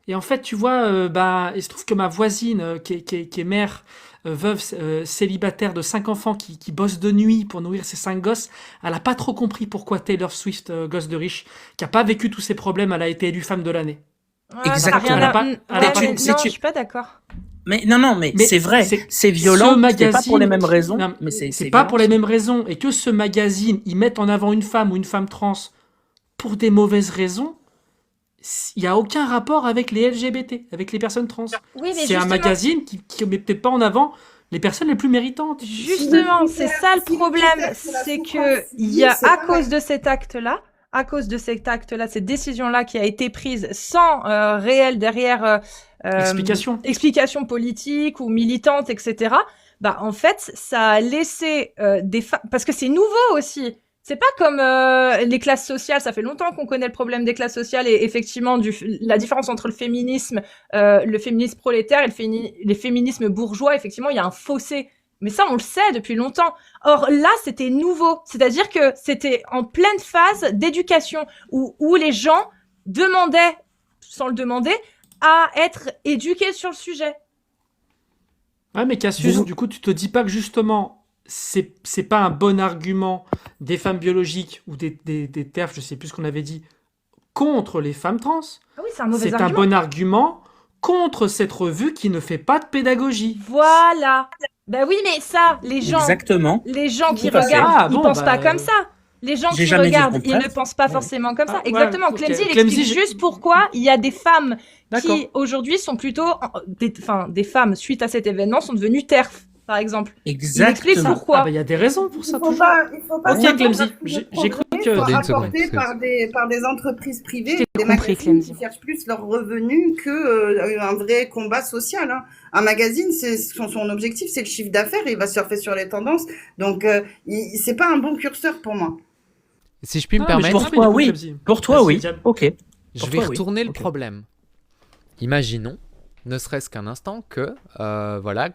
Et en fait, tu vois, il se trouve que ma voisine, qui est mère, veuve, célibataire de 5 enfants, qui bosse de nuit pour nourrir ses 5 gosses, elle a pas trop compris pourquoi Taylor Swift, gosse de riche, qui a pas vécu tous ces problèmes, elle a été élue femme de l'année.
Exactement.
Elle a pas-
Ouais,
elle a pas-
mais
c'est
non,
tu-
je suis pas d'accord.
Mais non, mais
Mais
c'est vrai,
c'est-
c'est violent,
ce
c'est pas pour les mêmes
magazine-
raisons,
Non,
mais c'est
pas
violent.
pour les mêmes raisons, et que ce magazine, ils mettent en avant une femme ou une femme trans pour des mauvaises raisons, il n'y a aucun rapport avec les LGBT, avec les personnes trans.
Oui, mais
C'est un
justement,
magazine qui ne met peut-être pas en avant les personnes les plus méritantes.
Justement, c'est ça le
Si le
problème,
critère, c'est la
c'est
souffrance
que il y a
physique, c'est
à
pas
cause de cet acte-là, cette décision-là qui a été prise sans réel derrière explication politique ou militante, etc. Bah en fait, ça a laissé des femmes parce que c'est nouveau aussi. C'est pas comme les classes sociales. Ça fait longtemps qu'on connaît le problème des classes sociales et effectivement la différence entre le féminisme prolétaire et les féminismes bourgeois. Effectivement, il y a un fossé. Mais ça, on le sait depuis longtemps. Or là, c'était nouveau. C'est-à-dire que c'était en pleine phase d'éducation où les gens demandaient, sans le demander, à être éduqués sur le sujet.
Ouais, mais Cassius,
Vous-
du coup, tu te dis pas que justement, c'est pas un bon argument des femmes biologiques ou des TERF, je sais plus ce qu'on avait dit, contre les femmes trans.
Ah oui, c'est un mauvais
C'est un
argument.
bon argument contre cette revue qui ne fait pas de pédagogie.
Voilà. Ben oui, mais ça, les gens
Exactement.
qui
Tout à fait.
regardent,
Ah,
ils
bon,
pensent
bah,
pas comme ça. Les gens
j'ai
qui
jamais dit le
regardent, ils
contraire.
ne pensent pas
Ouais.
forcément comme ça.
Ah, ouais,
Exactement.
ok.
Clemzy, il
Clemzy,
explique juste pourquoi il y a des femmes
D'accord.
qui, aujourd'hui, sont plutôt... des femmes, suite à cet événement, sont devenues TERF, par exemple. Il explique
Exactement.
pourquoi.
Ah, bah, il y a des raisons pour
Il
ça,
faut
toujours.
pas, il faut pas
Ok,
s'attendre
Clemzy,
à ce que
j'ai
le
cru
progrès
que-
soit
Attendez une seconde,
apporté
excuse.
par des entreprises privées,
J'ai
des
compris,
magazines
Clemzy.
qui cherchent plus leur revenu que un vrai combat social. Hein. Un magazine, son objectif, c'est le chiffre d'affaires, et il va surfer sur les tendances. Donc, c'est pas un bon curseur pour moi.
Si je puis me
Ah, mais j'ai
permettre,
compris,
Pour toi,
du coup,
oui.
Clemzy.
Pour toi,
Vas-y,
oui.
Jam.
Ok.
je
Pour
vais
toi, oui.
retourner le
Ok.
problème. Imaginons, ne serait-ce qu'un instant, que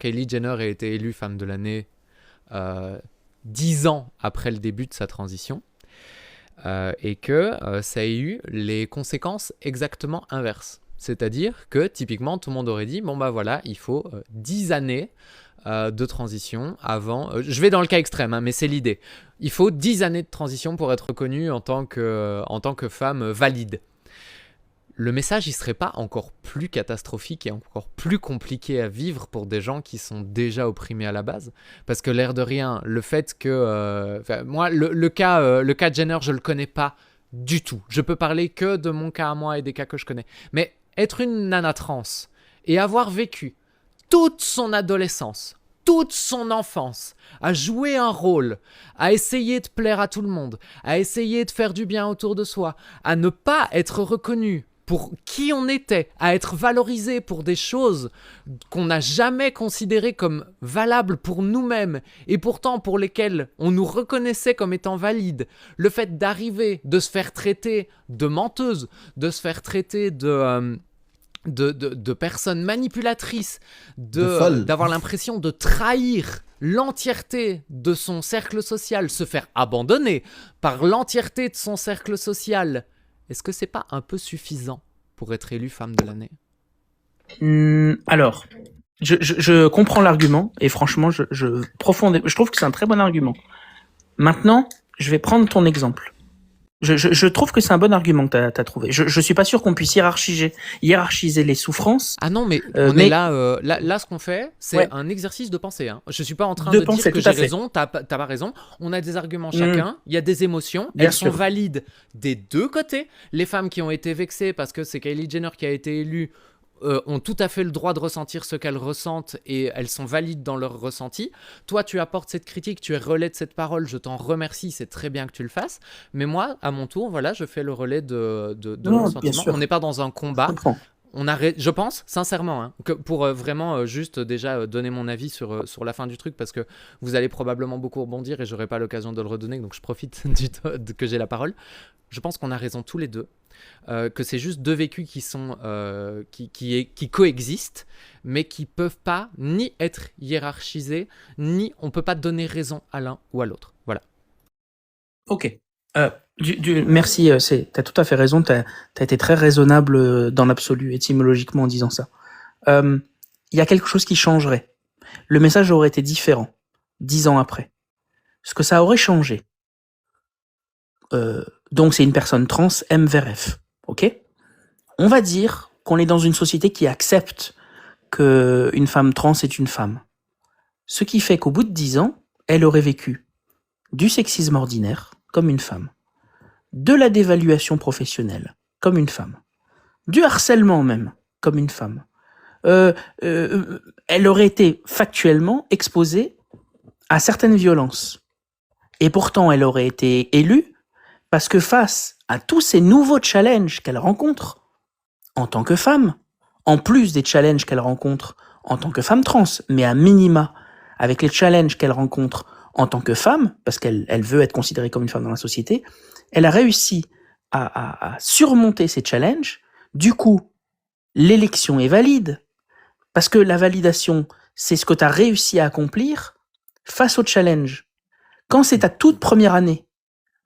Kylie Jenner ait été élue femme de l'année 10 ans après le début de sa transition et que ça ait eu les conséquences exactement inverses. C'est-à-dire que typiquement tout le monde aurait dit bon bah voilà, il faut 10 années de transition avant. Je vais dans le cas extrême, hein, mais c'est l'idée. Il faut 10 années de transition pour être reconnue en tant que femme valide. Le message, il serait pas encore plus catastrophique et encore plus compliqué à vivre pour des gens qui sont déjà opprimés à la base? Parce que l'air de rien, le fait que... moi, le cas Jenner, je le connais pas du tout. Je peux parler que de mon cas à moi et des cas que je connais. Mais être une nana trans et avoir vécu toute son adolescence, toute son enfance, à jouer un rôle, à essayer de plaire à tout le monde, à essayer de faire du bien autour de soi, à ne pas être reconnu pour qui on était, à être valorisé pour des choses qu'on n'a jamais considérées comme valables pour nous-mêmes et pourtant pour lesquelles on nous reconnaissait comme étant valides. Le fait d'arriver, de se faire traiter de menteuse, de se faire traiter de personnes manipulatrices,
De folle.
d'avoir l'impression de trahir l'entièreté de son cercle social se faire abandonner par l'entièreté de son cercle social, est-ce que c'est pas un peu suffisant pour être élue femme de l'année?
Alors, je comprends l'argument et franchement, je trouve que c'est un très bon argument. Maintenant, je vais prendre ton exemple. Je trouve que c'est un bon argument que t'as trouvé. Je suis pas sûr qu'on puisse hiérarchiser les souffrances.
Ah non, mais on est là, ce qu'on fait, c'est un exercice de pensée. Hein. Je suis pas en train de dire que j'ai raison, t'as pas raison. On a des arguments chacun, il y a des émotions, elles sont valides des deux côtés. Les femmes qui ont été vexées parce que c'est Kylie Jenner qui a été élue ont tout à fait le droit de ressentir ce qu'elles ressentent et elles sont valides dans leur ressenti. Toi, tu apportes cette critique, tu es relais de cette parole, je t'en remercie, c'est très bien que tu le fasses. Mais moi, à mon tour, voilà, je fais le relais de mon sentiment. On n'est pas dans un combat. Je pense, sincèrement, hein, que pour vraiment juste déjà donner mon avis sur la fin du truc, parce que vous allez probablement beaucoup rebondir et j'aurai pas l'occasion de le redonner, donc je profite que j'ai la parole. Je pense qu'on a raison tous les deux. Que c'est juste deux vécus qui sont qui coexistent, mais qui peuvent pas ni être hiérarchisés, ni on peut pas donner raison à l'un ou à l'autre. Voilà.
Ok. Merci, t'as tout à fait raison. T'as été très raisonnable dans l'absolu, étymologiquement en disant ça. Il y a quelque chose qui changerait. Le message aurait été différent 10 ans après. Ce que ça aurait changé. Donc c'est une personne trans M vers F, ok? On va dire qu'on est dans une société qui accepte qu'une femme trans est une femme. Ce qui fait qu'au bout de 10 ans, elle aurait vécu du sexisme ordinaire comme une femme, de la dévaluation professionnelle comme une femme, du harcèlement même comme une femme. Elle aurait été factuellement exposée à certaines violences. Et pourtant, elle aurait été élue parce que face à tous ces nouveaux challenges qu'elle rencontre en tant que femme, en plus des challenges qu'elle rencontre en tant que femme trans, mais à minima, avec les challenges qu'elle rencontre en tant que femme, parce qu'elle veut être considérée comme une femme dans la société, elle a réussi à surmonter ces challenges. Du coup, l'élection est valide, parce que la validation, c'est ce que tu as réussi à accomplir face au challenge. Quand c'est ta toute première année,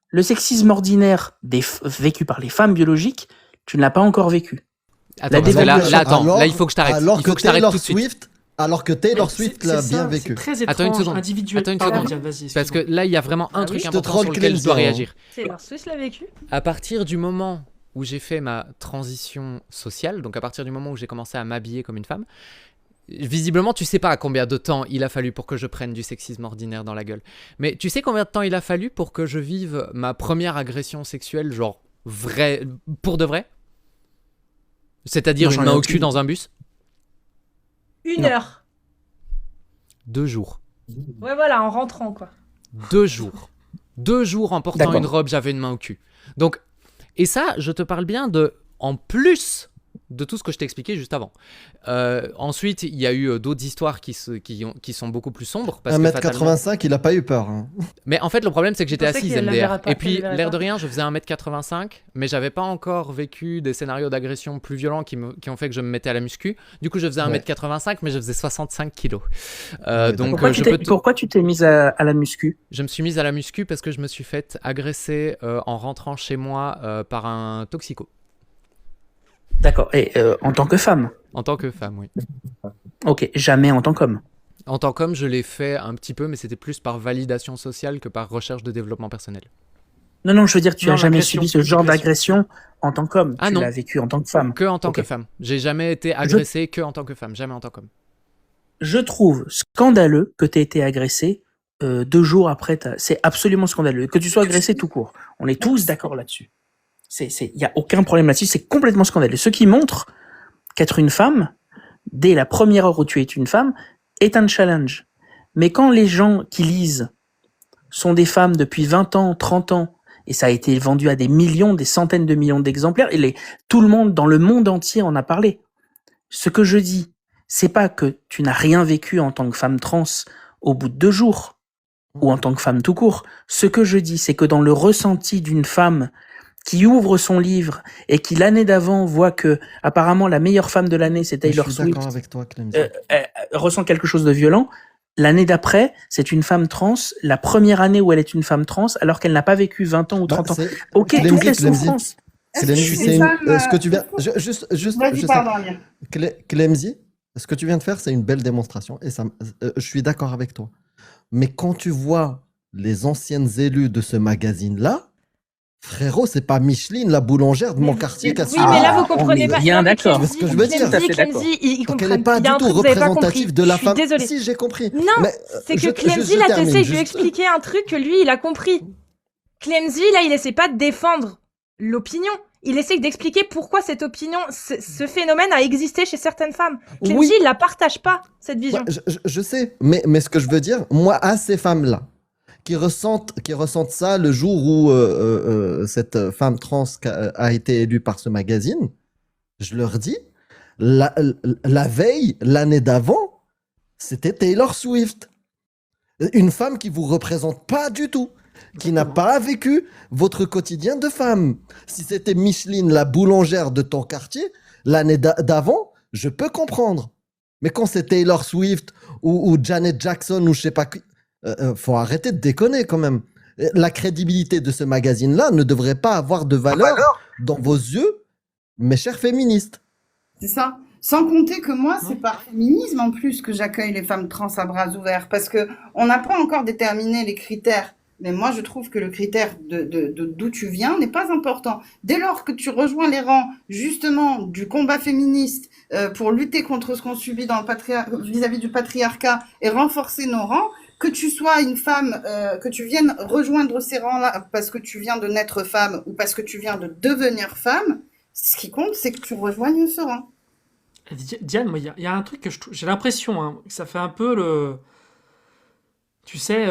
le sexisme ordinaire vécu par les femmes biologiques, tu ne l'as pas encore vécu.
Attends, là, il faut que je t'arrête.
Alors
il faut que je t'arrête tout de suite.
Alors que Taylor Swift l'a bien vécu.
C'est très étrange,
Attends une seconde.
individuellement.
Parce que là, il y a vraiment un truc important sur lequel je dois réagir.
Taylor Swift l'a vécu.
À partir du moment où j'ai fait ma transition sociale, donc à partir du moment où j'ai commencé à m'habiller comme une femme, visiblement, tu sais pas à combien de temps il a fallu pour que je prenne du sexisme ordinaire dans la gueule. Mais tu sais combien de temps il a fallu pour que je vive ma première agression sexuelle, genre vrai, pour de vrai? C'est-à-dire une main au cul dans un bus?
1 heure.
2 jours.
Ouais, voilà, en rentrant, quoi.
2 jours. 2 jours en portant une robe, j'avais une main au cul. Donc, et ça, je te parle bien de, en plus de tout ce que je t'ai expliqué juste avant. Ensuite, il y a eu d'autres histoires qui sont beaucoup plus sombres.
1m85, il a pas eu peur. Hein.
Mais en fait, le problème, c'est que j'étais assise MDR. Et puis, l'air de rien, je faisais 1m85, mais j'avais pas encore vécu des scénarios d'agression plus violents qui ont fait que je me mettais à la muscu. Du coup, je faisais 1m85, mais je faisais 65 kilos. Donc,
pourquoi tu t'es mise à la muscu?
Je me suis mise à la muscu parce que je me suis fait agresser en rentrant chez moi par un toxico.
D'accord. Et en tant que femme?
En tant que femme, oui.
Ok, jamais en tant qu'homme?
En tant qu'homme, je l'ai fait un petit peu, mais c'était plus par validation sociale que par recherche de développement personnel.
Non, je veux dire, tu n'as jamais subi ce genre d'agression en tant qu'homme.
Ah
tu
non.
l'as vécu en tant que femme.
Que en tant que femme. J'ai jamais été agressé que en tant que femme, jamais en tant qu'homme.
Je trouve scandaleux que tu aies été agressé 2 jours après. C'est absolument scandaleux. Que tu sois agressé tout court. On est tous d'accord là-dessus. Il y a aucun problème là-dessus. C'est complètement scandaleux. Ce qui montre qu'être une femme, dès la première heure où tu es une femme, est un challenge. Mais quand les gens qui lisent sont des femmes depuis 20 ans, 30 ans, et ça a été vendu à des millions, des centaines de millions d'exemplaires, et tout le monde, dans le monde entier, en a parlé. Ce que je dis, c'est pas que tu n'as rien vécu en tant que femme trans au bout de 2 jours, ou en tant que femme tout court. Ce que je dis, c'est que dans le ressenti d'une femme qui ouvre son livre et qui l'année d'avant voit que apparemment la meilleure femme de l'année c'est Taylor Swift,
avec toi,
ressent quelque chose de violent, L'année d'après, c'est une femme trans. La première année où elle est une femme trans, alors qu'elle n'a pas vécu 20 ans ou 30 ans. Ok, toutes les souffrances.
Ce que tu viens... Juste,
Vas-y, pardon, Amir.
Clemzy, ce que tu viens de faire, c'est une belle démonstration. Et ça, je suis d'accord avec toi. Mais quand tu vois les anciennes élues de ce magazine-là, frérot, c'est pas Micheline, la boulangère de mon quartier qui a
Oui, mais là, vous comprenez pas.
Bien d'accord.
C'est ce que je veux dire.
Elle
n'est pas du tout représentative de la femme.
Désolée.
Si, j'ai compris.
Non, c'est que Clemzy, là, t'essayes de lui expliquer un truc que lui, il a compris. Clemzy, là, il essaie pas de défendre l'opinion. Il essaie d'expliquer pourquoi cette opinion, ce phénomène a existé chez certaines femmes. Clemzy, il la partage pas, cette vision.
Je sais, mais ce que je veux dire, moi, à ces femmes-là, qui ressentent ça le jour où cette femme trans a été élue par ce magazine, je leur dis, la veille, l'année d'avant, c'était Taylor Swift. Une femme qui vous représente pas du tout, qui n'a pas vécu votre quotidien de femme. Si c'était Micheline, la boulangère de ton quartier, l'année d'avant, je peux comprendre. Mais quand c'est Taylor Swift ou Janet Jackson ou je sais pas qui, faut arrêter de déconner quand même. La crédibilité de ce magazine-là ne devrait pas avoir de valeur dans vos yeux, mes chers féministes.
C'est ça. Sans compter que moi, c'est par féminisme en plus que j'accueille les femmes trans à bras ouverts, parce que on n'a pas encore déterminé les critères. Mais moi, je trouve que le critère d'où tu viens n'est pas important. Dès lors que tu rejoins les rangs, justement, du combat féministe pour lutter contre ce qu'on subit dans le vis-à-vis du patriarcat et renforcer nos rangs, que tu sois une femme, que tu viennes rejoindre ces rangs-là parce que tu viens de naître femme ou parce que tu viens de devenir femme, ce qui compte, c'est que tu rejoignes ce rang.
Diane, il y a un truc que j'ai l'impression, hein, que ça fait un peu le... Tu sais,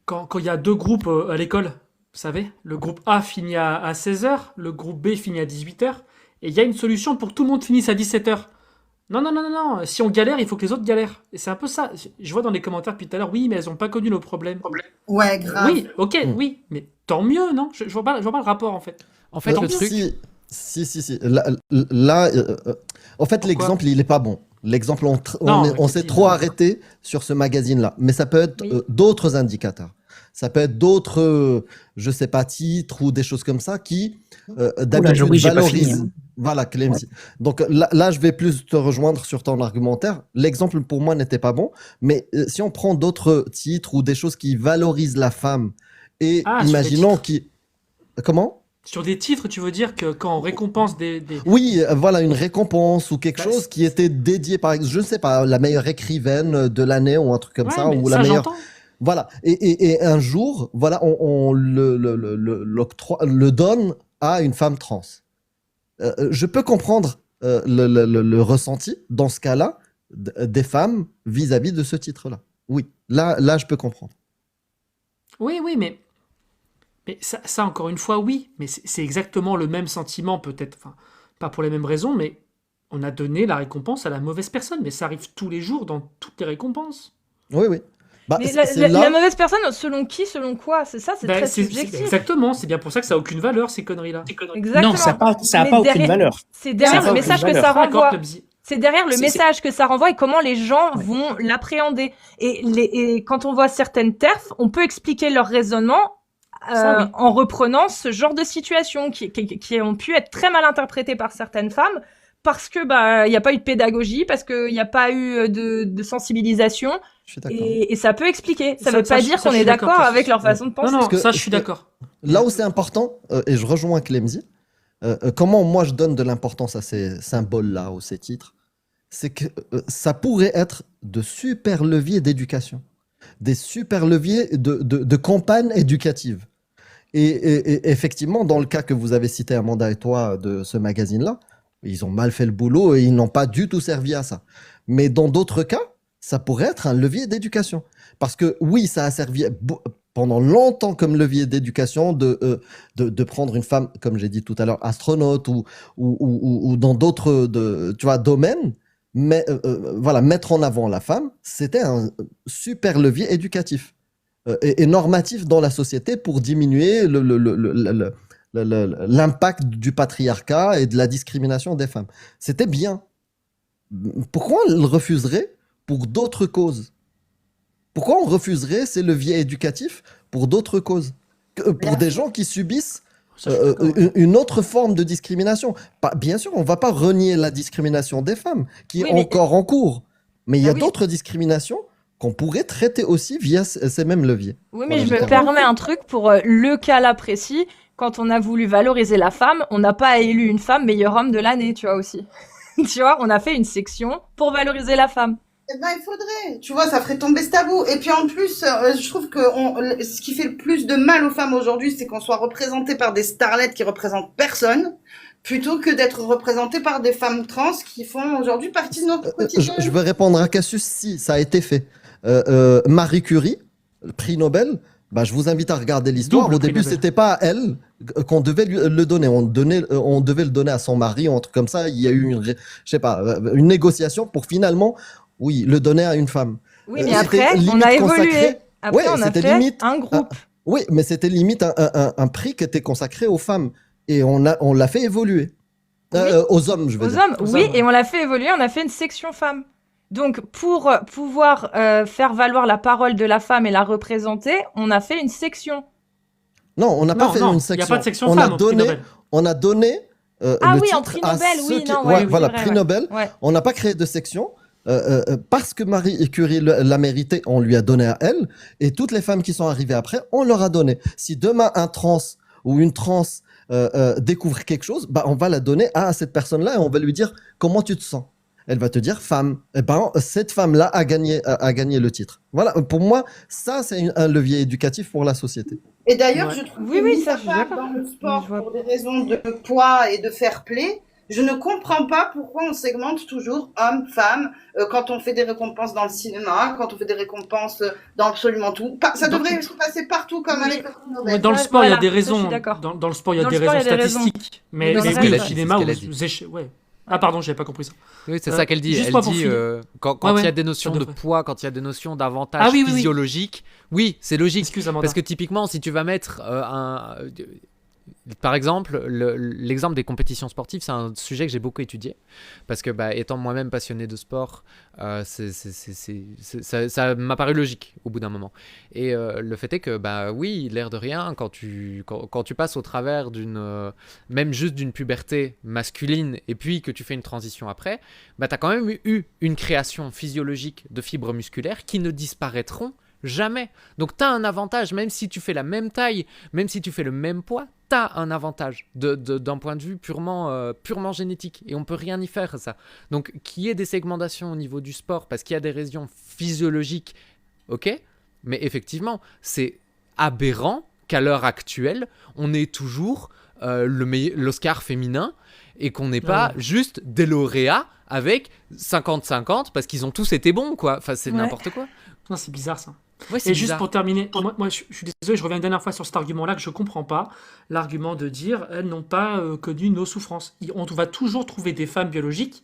quand il y a deux groupes à l'école, vous savez, le groupe A finit à 16h, le groupe B finit à 18h, et il y a une solution pour que tout le monde finisse à 17h. Non, si on galère, il faut que les autres galèrent. Et c'est un peu ça. Je vois dans les commentaires depuis tout à l'heure, oui, mais elles n'ont pas connu nos problèmes.
Ouais, grave.
Oui, ok, oui, mais tant mieux, non? Je vois pas le rapport, en fait.
En fait, le truc...
Si. Là, en fait, l'exemple, il est pas bon. L'exemple, on s'est trop arrêté sur ce magazine-là. Mais ça peut être d'autres indicateurs. Ça peut être d'autres, je sais pas, titres ou des choses comme ça qui, d'habitude, valorisent. Voilà, Clemzy. Ouais. Donc là, je vais plus te rejoindre sur ton argumentaire. L'exemple, pour moi, n'était pas bon. Mais si on prend d'autres titres ou des choses qui valorisent la femme, et imaginons qui... Comment ?
Sur des titres, tu veux dire que quand on récompense des...
Oui, voilà, une récompense ou quelque chose qui était dédié, par exemple, je ne sais pas, la meilleure écrivaine de l'année ou un truc comme ça, ou la meilleure...
J'entends.
Voilà, et un jour, voilà, on le donne à une femme trans. Je peux comprendre le ressenti, dans ce cas-là, des femmes vis-à-vis de ce titre-là. Oui, là, je peux comprendre.
Oui, mais ça, encore une fois, oui. Mais c'est exactement le même sentiment, peut-être. Enfin, pas pour les mêmes raisons, mais on a donné la récompense à la mauvaise personne. Mais ça arrive tous les jours dans toutes les récompenses.
Oui.
Bah, mais la mauvaise personne, selon qui, selon quoi? C'est ça, c'est très subjectif.
Exactement, c'est bien pour ça que ça n'a aucune valeur, ces conneries-là.
Exactement.
Non, ça n'a pas aucune valeur.
C'est derrière le message que ça renvoie. C'est derrière le message que ça renvoie et comment les gens vont l'appréhender. Et quand on voit certaines TERF, on peut expliquer leur raisonnement en reprenant ce genre de situation qui ont pu être très mal interprétées par certaines femmes parce que il n'y a pas eu de pédagogie, parce qu'il n'y a pas eu de sensibilisation. Et ça peut expliquer. Ça ne veut pas dire qu'on est d'accord avec leur façon de penser.
Non, ça je suis d'accord.
Là où c'est important, et je rejoins Clemzy, comment moi je donne de l'importance à ces symboles-là ou ces titres, c'est que ça pourrait être de super leviers d'éducation, des super leviers de campagne éducative. Et effectivement, dans le cas que vous avez cité, Amanda et toi, de ce magazine-là, ils ont mal fait le boulot et ils n'ont pas du tout servi à ça. Mais dans d'autres cas, ça pourrait être un levier d'éducation. Parce que oui, ça a servi pendant longtemps comme levier d'éducation de prendre une femme, comme j'ai dit tout à l'heure, astronaute ou dans d'autres domaines. Mais voilà, mettre en avant la femme, c'était un super levier éducatif et normatif dans la société pour diminuer l'impact du patriarcat et de la discrimination des femmes. C'était bien. Pourquoi on le refuserait pour d'autres causes? Pourquoi on refuserait ces leviers éducatifs pour d'autres causes, pour des gens qui subissent une autre forme de discrimination? Bien sûr, on ne va pas renier la discrimination des femmes, qui est encore en cours. Mais il y a d'autres discriminations qu'on pourrait traiter aussi via ces mêmes leviers.
Oui, mais je me permets un truc pour le cas là précis. Quand on a voulu valoriser la femme, on n'a pas élu une femme meilleur homme de l'année, tu vois aussi. Tu vois, on a fait une section pour valoriser la femme.
Eh ben, il faudrait, tu vois, ça ferait tomber ce tabou. Et puis en plus, je trouve que ce qui fait le plus de mal aux femmes aujourd'hui, c'est qu'on soit représenté par des starlettes qui représentent personne, plutôt que d'être représenté par des femmes trans qui font aujourd'hui partie de notre quotidien.
Je veux répondre à Cassius, si, ça a été fait. Marie Curie, le prix Nobel, je vous invite à regarder l'histoire. Au début, c'était pas à elle qu'on devait le donner. On devait le donner à son mari ou un truc comme ça. Il y a eu une négociation pour finalement, le donner à une femme.
Oui, mais après, on a évolué. Après, on a fait un groupe.
Oui, mais c'était limite un prix qui était consacré aux femmes. Et on l'a fait évoluer. Aux hommes, je veux dire.
Aux hommes, et on l'a fait évoluer. On a fait une section femmes. Donc, pour pouvoir faire valoir la parole de la femme et la représenter, on a fait une section.
Non, on n'a pas fait une section. Il
n'y a pas de section femme.
On a donné le titre
en prix Nobel,
à ceux qui... voilà, prix Nobel.
Ouais.
On n'a pas créé de section. Parce que Marie Curie l'a mérité, on lui a donné à elle. Et toutes les femmes qui sont arrivées après, on leur a donné. Si demain, un trans ou une trans découvre quelque chose, on va la donner à cette personne-là et on va lui dire comment tu te sens. Elle va te dire femme. Et cette femme-là a gagné le titre. Voilà, pour moi, ça, c'est un levier éducatif pour la société.
Et d'ailleurs, je trouve que
ça, je suis d'accord.
Dans le sport, pour des raisons de poids et de fair play, je ne comprends pas pourquoi on segmente toujours hommes, femmes, quand on fait des récompenses dans le cinéma, quand on fait des récompenses dans absolument tout. Ça devrait se passer partout comme avec le prix Nobel.
Dans le sport, il y a des raisons. Dans le sport, il y a des raisons statistiques. Mais le cinéma, ah pardon, j'avais pas compris ça.
Oui, c'est ça qu'elle dit. Elle dit quand il y a des notions de poids, quand il y a des notions d'avantage physiologique, oui, c'est logique.
Excuse-moi.
Parce que typiquement, si tu vas mettre par exemple, l'exemple des compétitions sportives, c'est un sujet que j'ai beaucoup étudié parce que, étant moi-même passionné de sport, ça m'a paru logique au bout d'un moment. Et le fait est que, oui, l'air de rien, quand tu passes au travers même juste d'une puberté masculine et puis que tu fais une transition après, tu as quand même eu une création physiologique de fibres musculaires qui ne disparaîtront jamais. Donc tu as un avantage, même si tu fais la même taille, même si tu fais le même poids, tu as un avantage d'un point de vue purement génétique. Et on peut rien y faire, ça. Donc qu'il y ait des segmentations au niveau du sport, parce qu'il y a des raisons physiologiques, ok, mais effectivement, c'est aberrant qu'à l'heure actuelle, on ait toujours l'Oscar féminin et qu'on n'ait pas juste des lauréats avec 50-50 parce qu'ils ont tous été bons, quoi. Enfin, c'est n'importe quoi.
Non, c'est bizarre, ça.
Ouais,
et juste pour terminer, moi je suis désolé, je reviens une dernière fois sur cet argument-là que je comprends pas, l'argument de dire elles n'ont pas connu nos souffrances. On va toujours trouver des femmes biologiques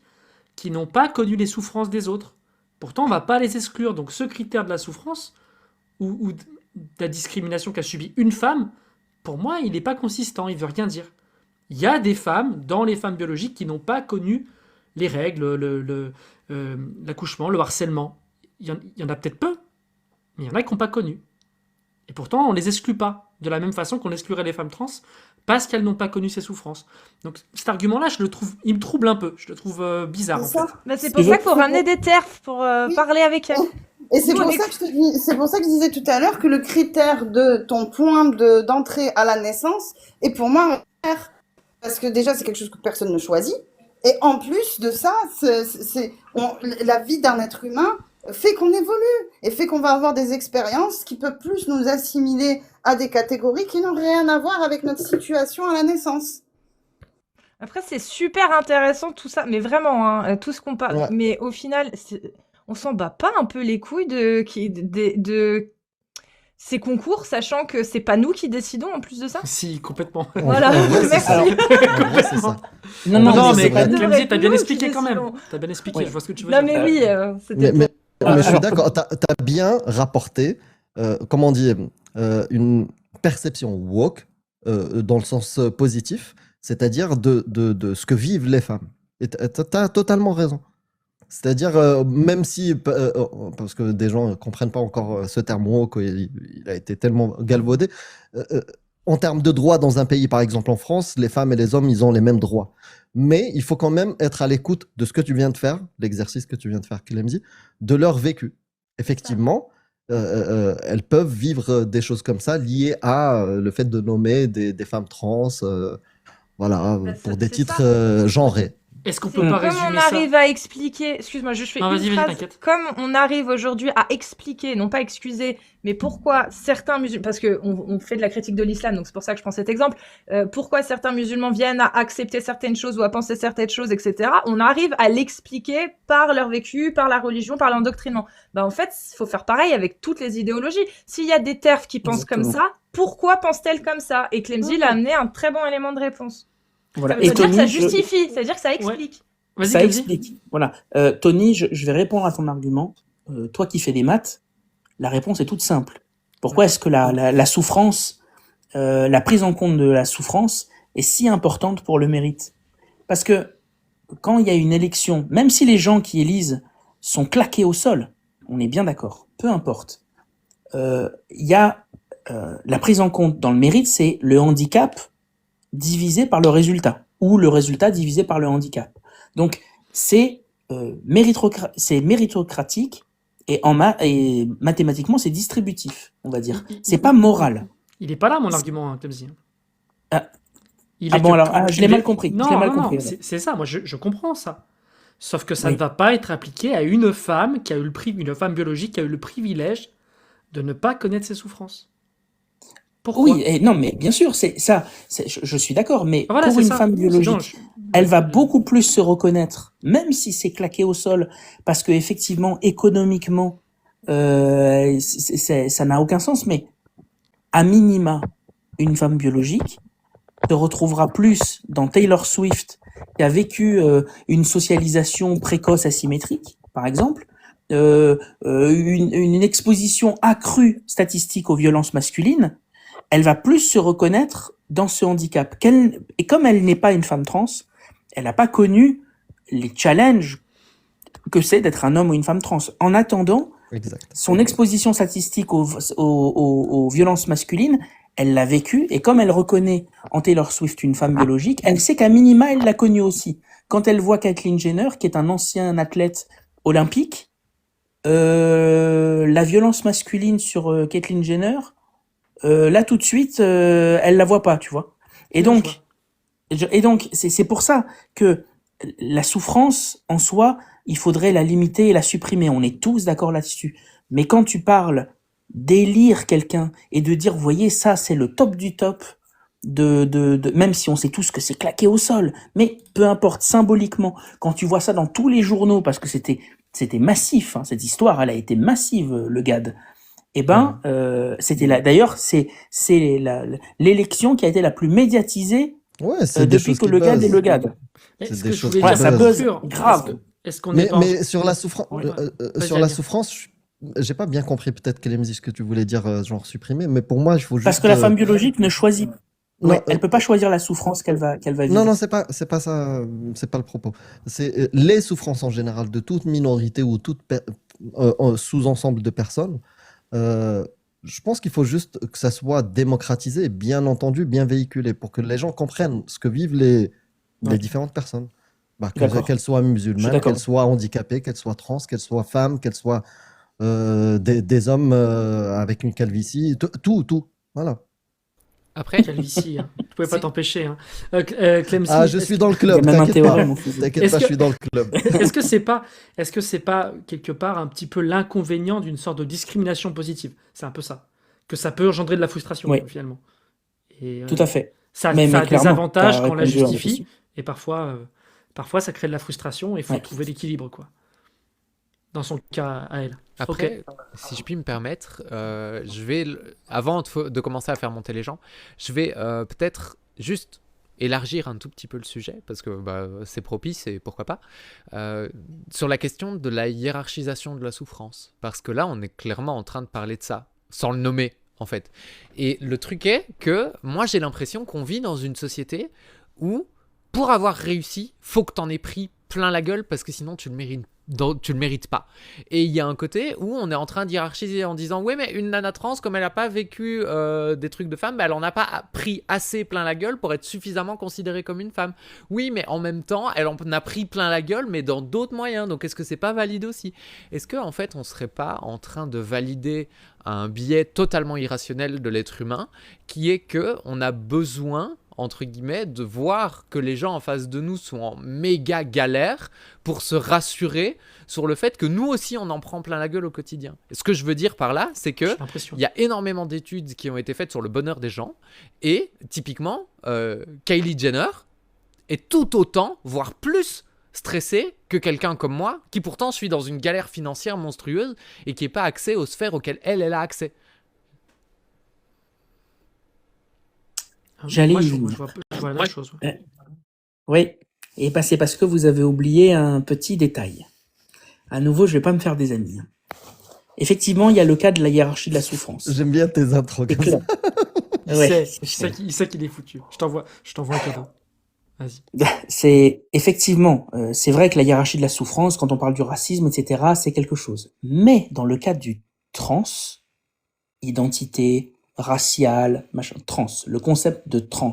qui n'ont pas connu les souffrances des autres. Pourtant, on va pas les exclure. Donc ce critère de la souffrance ou de la discrimination qu'a subi une femme, pour moi, il n'est pas consistant, il veut rien dire. Il y a des femmes, dans les femmes biologiques, qui n'ont pas connu les règles, l'accouchement, le harcèlement. Il y en a peut-être peu, mais il y en a qui n'ont pas connu. Et pourtant, on ne les exclut pas, de la même façon qu'on exclurait les femmes trans, parce qu'elles n'ont pas connu ces souffrances. Donc cet argument-là, il me trouble un peu, je le trouve bizarre en fait.
C'est pour ça qu'il faut ramener des TERF pour parler avec elles.
Et c'est pour ça que je disais tout à l'heure que le critère de ton point d'entrée à la naissance est pour moi un critère, parce que déjà c'est quelque chose que personne ne choisit, et en plus de ça, la vie d'un être humain fait qu'on évolue et fait qu'on va avoir des expériences qui peuvent plus nous assimiler à des catégories qui n'ont rien à voir avec notre situation à la naissance.
Après, c'est super intéressant tout ça, mais vraiment, hein, tout ce qu'on parle. Ouais. Mais au final, on s'en bat pas un peu les couilles de ces concours, sachant que c'est pas nous qui décidons en plus de ça.
Si, complètement.
Voilà, merci.
C'est ça.
Non, mais Clemzy, t'as bien expliqué quand même. T'as bien expliqué, je vois ce que tu veux dire.
Non, mais oui, c'était...
Mais je suis d'accord, t'as bien rapporté, comment on dit, une perception woke, dans le sens positif, c'est-à-dire de ce que vivent les femmes. Et t'as totalement raison. C'est-à-dire, même si, parce que des gens ne comprennent pas encore ce terme woke, il a été tellement galvaudé, en termes de droits dans un pays, par exemple en France, les femmes et les hommes, ils ont les mêmes droits. Mais il faut quand même être à l'écoute de ce que tu viens de faire, l'exercice que tu viens de faire, Clemzy, de leur vécu. Effectivement, elles peuvent vivre des choses comme ça liées à le fait de nommer des femmes trans, voilà, pour des titres genrés.
Est-ce qu'on peut pas résumer ça?
Comme on arrive à expliquer, excuse-moi, je fais une phrase.
T'inquiète.
Comme on arrive aujourd'hui à expliquer, non pas excuser, mais pourquoi certains musulmans, parce que on fait de la critique de l'islam, donc c'est pour ça que je prends cet exemple, pourquoi certains musulmans viennent à accepter certaines choses ou à penser certaines choses, etc. On arrive à l'expliquer par leur vécu, par la religion, par l'endoctrinement. En fait, il faut faire pareil avec toutes les idéologies. S'il y a des TERF qui pensent comme ça, pourquoi pensent-elles comme ça? Et Clemzy l'a amené un très bon élément de réponse.
Voilà.
Ça veut dire que ça justifie, ça veut dire que ça explique.
Vas-y,
Ça
Clemzy.
explique. Voilà. Tony, je vais répondre à ton argument. Toi qui fais des maths, la réponse est toute simple. Pourquoi est-ce que la souffrance, la prise en compte de la souffrance est si importante pour le mérite? Parce que quand il y a une élection, même si les gens qui élisent sont claqués au sol, on est bien d'accord, peu importe, il y a la prise en compte dans le mérite, c'est le handicap divisé par le résultat, ou le résultat divisé par le handicap. Donc, c'est méritocratique et mathématiquement, c'est distributif, on va dire. C'est pas moral.
Il est pas là, mon argument, hein, Clemzy.
Je l'ai mal compris.
Non, c'est ça, moi je comprends ça. Sauf que ça ne va pas être appliqué à une femme une femme biologique qui a eu le privilège de ne pas connaître ses souffrances. Pourquoi?
Oui, non, mais bien sûr, je suis d'accord, mais
voilà,
pour une femme biologique, elle va beaucoup plus se reconnaître, même si c'est claqué au sol, parce que effectivement, économiquement, ça n'a aucun sens, mais à minima, une femme biologique se retrouvera plus dans Taylor Swift, qui a vécu une socialisation précoce asymétrique, par exemple, une exposition accrue statistique aux violences masculines. Elle va plus se reconnaître dans ce handicap. Et comme elle n'est pas une femme trans, elle n'a pas connu les challenges que c'est d'être un homme ou une femme trans. En attendant, son exposition statistique aux violences masculines, elle l'a vécu, et comme elle reconnaît en Taylor Swift une femme biologique, elle sait qu'à minima, elle l'a connue aussi. Quand elle voit Caitlyn Jenner, qui est un ancien athlète olympique, la violence masculine sur Caitlyn Jenner, là tout de suite, elle la voit pas, tu vois. Et donc, c'est pour ça que la souffrance en soi, il faudrait la limiter et la supprimer. On est tous d'accord là-dessus. Mais quand tu parles d'élire quelqu'un et de dire, vous voyez, ça c'est le top du top, même si on sait tous que c'est claqué au sol, mais peu importe, symboliquement, quand tu vois ça dans tous les journaux, parce que c'était massif, hein, cette histoire, elle a été massive, le GAD. C'était d'ailleurs, c'est l'élection qui a été la plus médiatisée depuis que le GAD est le GAD. Ça buzz grave.
Mais sur la souffrance, sur la souffrance, j'ai pas bien compris peut-être Clemzy ce que tu voulais dire, genre supprimer, mais pour moi, il faut juste.
Parce que la femme biologique ne choisit. Elle peut pas choisir la souffrance qu'elle va vivre.
Non, c'est pas ça, c'est pas le propos. C'est les souffrances en général de toute minorité ou toute sous-ensemble de personnes. Je pense qu'il faut juste que ça soit démocratisé, bien entendu, bien véhiculé, pour que les gens comprennent ce que vivent les différentes personnes. Qu'elles soient musulmanes, qu'elles soient handicapées, qu'elles soient trans, qu'elles soient femmes, qu'elles soient des hommes avec une calvitie, tout. Voilà.
Après, calvitie, hein. Tu pouvais pas t'empêcher. Hein. Clemzy,
je suis dans le club, t'inquiète pas, je suis dans le club.
Est-ce que c'est pas quelque part un petit peu l'inconvénient d'une sorte de discrimination positive? C'est un peu ça. Que ça peut engendrer de la frustration, finalement. Et,
tout à fait.
Ça a des avantages quand on la justifie, et parfois ça crée de la frustration, et il faut trouver l'équilibre, quoi. Dans son cas à elle.
Après, si je puis me permettre, je vais, avant de commencer à faire monter les gens, je vais peut-être juste élargir un tout petit peu le sujet, parce que c'est propice et pourquoi pas, sur la question de la hiérarchisation de la souffrance. Parce que là, on est clairement en train de parler de ça, sans le nommer, en fait. Et le truc est que moi, j'ai l'impression qu'on vit dans une société où, pour avoir réussi, faut que t'en aies pris plein la gueule, parce que sinon, tu le mérites tu le mérites pas. Et il y a un côté où on est en train d'hiérarchiser en disant ouais mais une nana trans comme elle a pas vécu des trucs de femme, elle en a pas pris assez plein la gueule pour être suffisamment considérée comme une femme. Oui mais en même temps elle en a pris plein la gueule mais dans d'autres moyens, donc est-ce que c'est pas valide aussi? Est-ce que en fait on serait pas en train de valider un biais totalement irrationnel de l'être humain qui est que on a besoin entre guillemets, de voir que les gens en face de nous sont en méga galère pour se rassurer sur le fait que nous aussi on en prend plein la gueule au quotidien. Et ce que je veux dire par là, c'est que il y a énormément d'études qui ont été faites sur le bonheur des gens et typiquement Kylie Jenner est tout autant, voire plus stressée que quelqu'un comme moi qui pourtant suis dans une galère financière monstrueuse et qui n'a pas accès aux sphères auxquelles elle a accès.
J'allais
je vois la même chose.
Oui, et bah, c'est parce que vous avez oublié un petit détail. À nouveau, je vais pas me faire des amis. Effectivement, il y a le cas de la hiérarchie de la souffrance.
J'aime bien tes intros.
Ouais,
Il sait qu'il est foutu. Je t'envoie un cadeau. Vas-y.
C'est effectivement, c'est vrai que la hiérarchie de la souffrance, quand on parle du racisme, etc., c'est quelque chose. Mais dans le cas du trans, identité raciale, machin, trans, le concept de trans,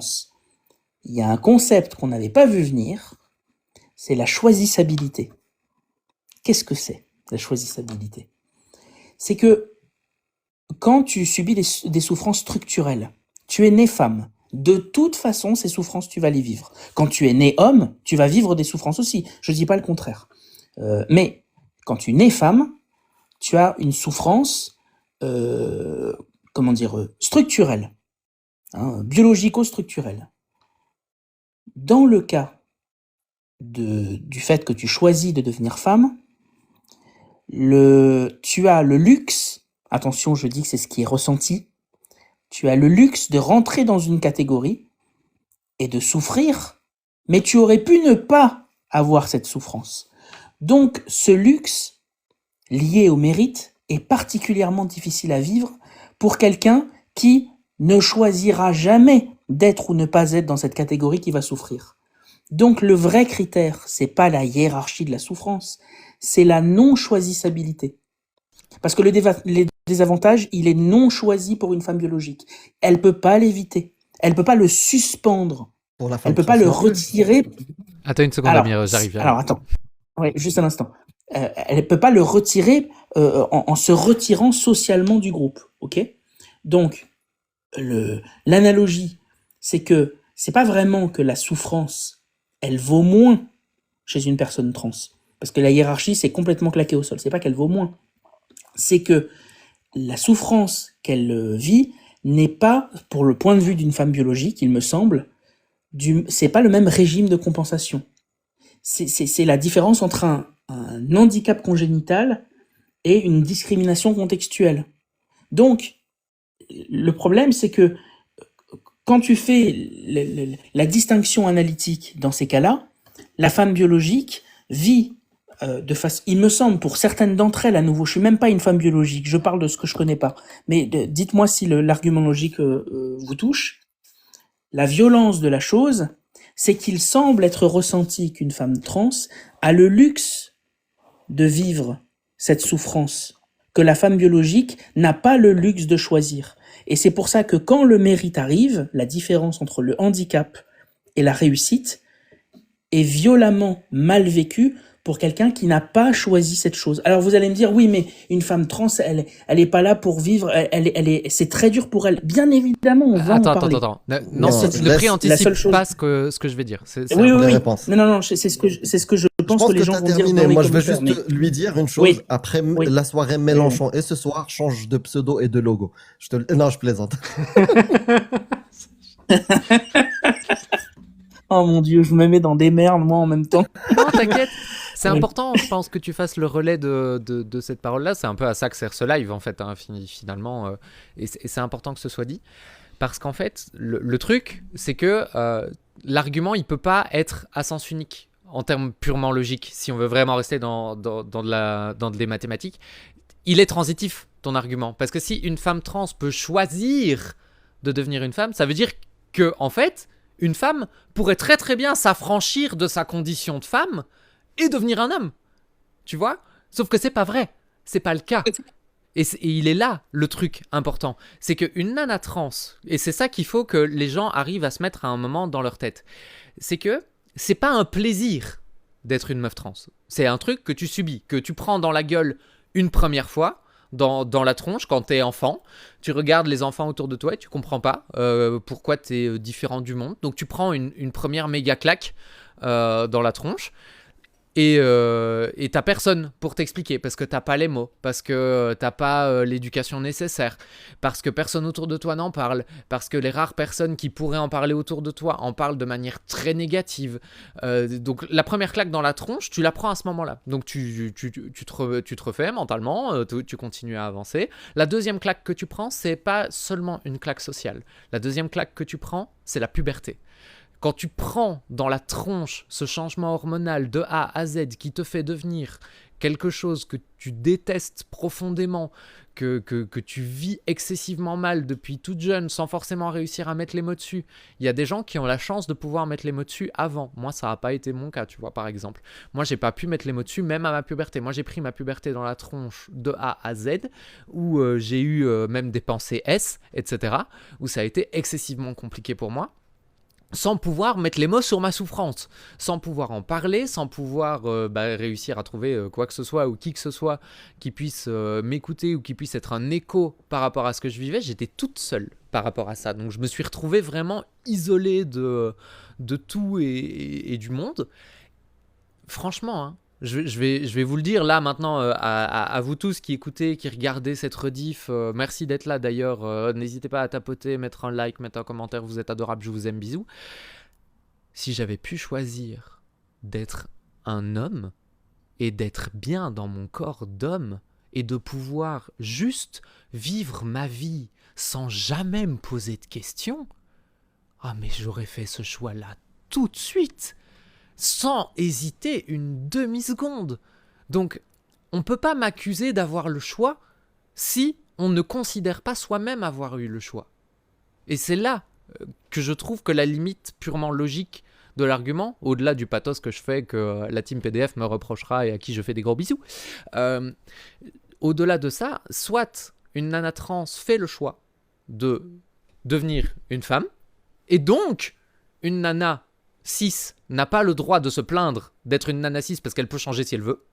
il y a un concept qu'on n'avait pas vu venir, c'est la choisissabilité. Qu'est-ce que c'est, la choisissabilité? C'est que quand tu subis des souffrances structurelles, tu es né femme, de toute façon, ces souffrances, tu vas les vivre. Quand tu es né homme, tu vas vivre des souffrances aussi. Je dis pas le contraire. Mais quand tu es né femme, tu as une souffrance, structurelle, hein, biologico-structurelle. Dans le cas du fait que tu choisis de devenir femme, tu as le luxe, attention, je dis que c'est ce qui est ressenti, tu as le luxe de rentrer dans une catégorie et de souffrir, mais tu aurais pu ne pas avoir cette souffrance. Donc, ce luxe lié au mérite est particulièrement difficile à vivre pour quelqu'un qui ne choisira jamais d'être ou ne pas être dans cette catégorie qui va souffrir. Donc, le vrai critère, c'est pas la hiérarchie de la souffrance, c'est la non-choisissabilité. Parce que le désavantage, il est non choisi pour une femme biologique. Elle peut pas l'éviter. Elle peut pas le suspendre. Elle peut pas le retirer.
Attends une seconde, Amir, j'arrive.
Alors, attends. Ouais, juste un instant. Elle peut pas le retirer en se retirant socialement du groupe. Ok? Donc, l'analogie, c'est que c'est pas vraiment que la souffrance, elle vaut moins chez une personne trans. Parce que la hiérarchie, c'est complètement claqué au sol. C'est pas qu'elle vaut moins. C'est que la souffrance qu'elle vit n'est pas, pour le point de vue d'une femme biologique, il me semble, c'est pas le même régime de compensation. C'est la différence entre un handicap congénital et une discrimination contextuelle. Donc, le problème, c'est que quand tu fais la distinction analytique dans ces cas-là, la femme biologique vit de façon, il me semble, pour certaines d'entre elles, à nouveau, je suis même pas une femme biologique, je parle de ce que je connais pas, mais dites-moi si l'argument logique vous touche. La violence de la chose, c'est qu'il semble être ressenti qu'une femme trans a le luxe de vivre cette souffrance, que la femme biologique n'a pas le luxe de choisir. Et c'est pour ça que quand le mérite arrive, la différence entre le handicap et la réussite est violemment mal vécue pour quelqu'un qui n'a pas choisi cette chose. Alors vous allez me dire, oui, mais une femme trans, elle est pas là pour vivre, c'est très dur pour elle. Bien évidemment, on va en parler.
Attends. Non, le prix anticipe pas ce que je vais dire.
Oui. Non, c'est ce que je pense que les gens vont dire dans les
Moi, je veux
commentaires,
juste lui dire une chose. Oui. Après la soirée Mélenchon et ce soir, change de pseudo et de logo. Non, je plaisante.
Oh mon Dieu, je me mets dans des merdes, moi, en même temps.
Non, t'inquiète. C'est important, je pense, que tu fasses le relais de cette parole-là. C'est un peu à ça que sert ce live, en fait, hein, finalement. Et c'est important que ce soit dit. Parce qu'en fait, le truc, c'est que l'argument, il peut pas être à sens unique, en termes purement logiques, si on veut vraiment rester dans des mathématiques. Il est transitif, ton argument. Parce que si une femme trans peut choisir de devenir une femme, ça veut dire que, en fait, une femme pourrait très très bien s'affranchir de sa condition de femme et devenir un homme. tu vois? Sauf que c'est pas vrai, c'est pas le cas. Et il est là le truc important, c'est qu'une nana trans, et c'est ça qu'il faut que les gens arrivent à se mettre à un moment dans leur tête, c'est que c'est pas un plaisir d'être une meuf trans, c'est un truc que tu subis, que tu prends dans la gueule une première fois, dans la tronche quand t'es enfant, tu regardes les enfants autour de toi et tu comprends pas pourquoi t'es différent du monde, donc tu prends une première méga claque dans la tronche, et t'as personne pour t'expliquer parce que t'as pas les mots, parce que t'as pas l'éducation nécessaire, parce que personne autour de toi n'en parle, parce que les rares personnes qui pourraient en parler autour de toi en parlent de manière très négative. Donc la première claque dans la tronche, tu la prends à ce moment-là. Donc tu te refais mentalement, tu continues à avancer. La deuxième claque que tu prends, c'est pas seulement une claque sociale. La deuxième claque que tu prends, c'est la puberté. Quand tu prends dans la tronche ce changement hormonal de A à Z qui te fait devenir quelque chose que tu détestes profondément, que tu vis excessivement mal depuis toute jeune sans forcément réussir à mettre les mots dessus. Il y a des gens qui ont la chance de pouvoir mettre les mots dessus avant. Moi, ça n'a pas été mon cas, tu vois, par exemple. Moi, j'ai pas pu mettre les mots dessus même à ma puberté. Moi, j'ai pris ma puberté dans la tronche de A à Z, où j'ai eu même des pensées S, etc., où ça a été excessivement compliqué pour moi, sans pouvoir mettre les mots sur ma souffrance, sans pouvoir en parler, sans pouvoir réussir à trouver quoi que ce soit ou qui que ce soit qui puisse m'écouter ou qui puisse être un écho par rapport à ce que je vivais. J'étais toute seule par rapport à ça. Donc je me suis retrouvé vraiment isolé de tout et du monde. Franchement, hein, je vais vous le dire là maintenant à vous tous qui écoutez, qui regardez cette rediff. Merci d'être là d'ailleurs. N'hésitez pas à tapoter, mettre un like, mettre un commentaire. Vous êtes adorables, je vous aime, bisous. Si j'avais pu choisir d'être un homme et d'être bien dans mon corps d'homme et de pouvoir juste vivre ma vie sans jamais me poser de questions, ah mais j'aurais fait ce choix-là tout de suite, sans hésiter une demi-seconde. Donc, on ne peut pas m'accuser d'avoir le choix si on ne considère pas soi-même avoir eu le choix. Et c'est là que je trouve que la limite purement logique de l'argument, au-delà du pathos que je fais, que la team PDF me reprochera et à qui je fais des gros bisous, au-delà de ça, soit une nana trans fait le choix de devenir une femme, et donc une nana cis n'a pas le droit de se plaindre d'être une nana cis parce qu'elle peut changer si elle veut.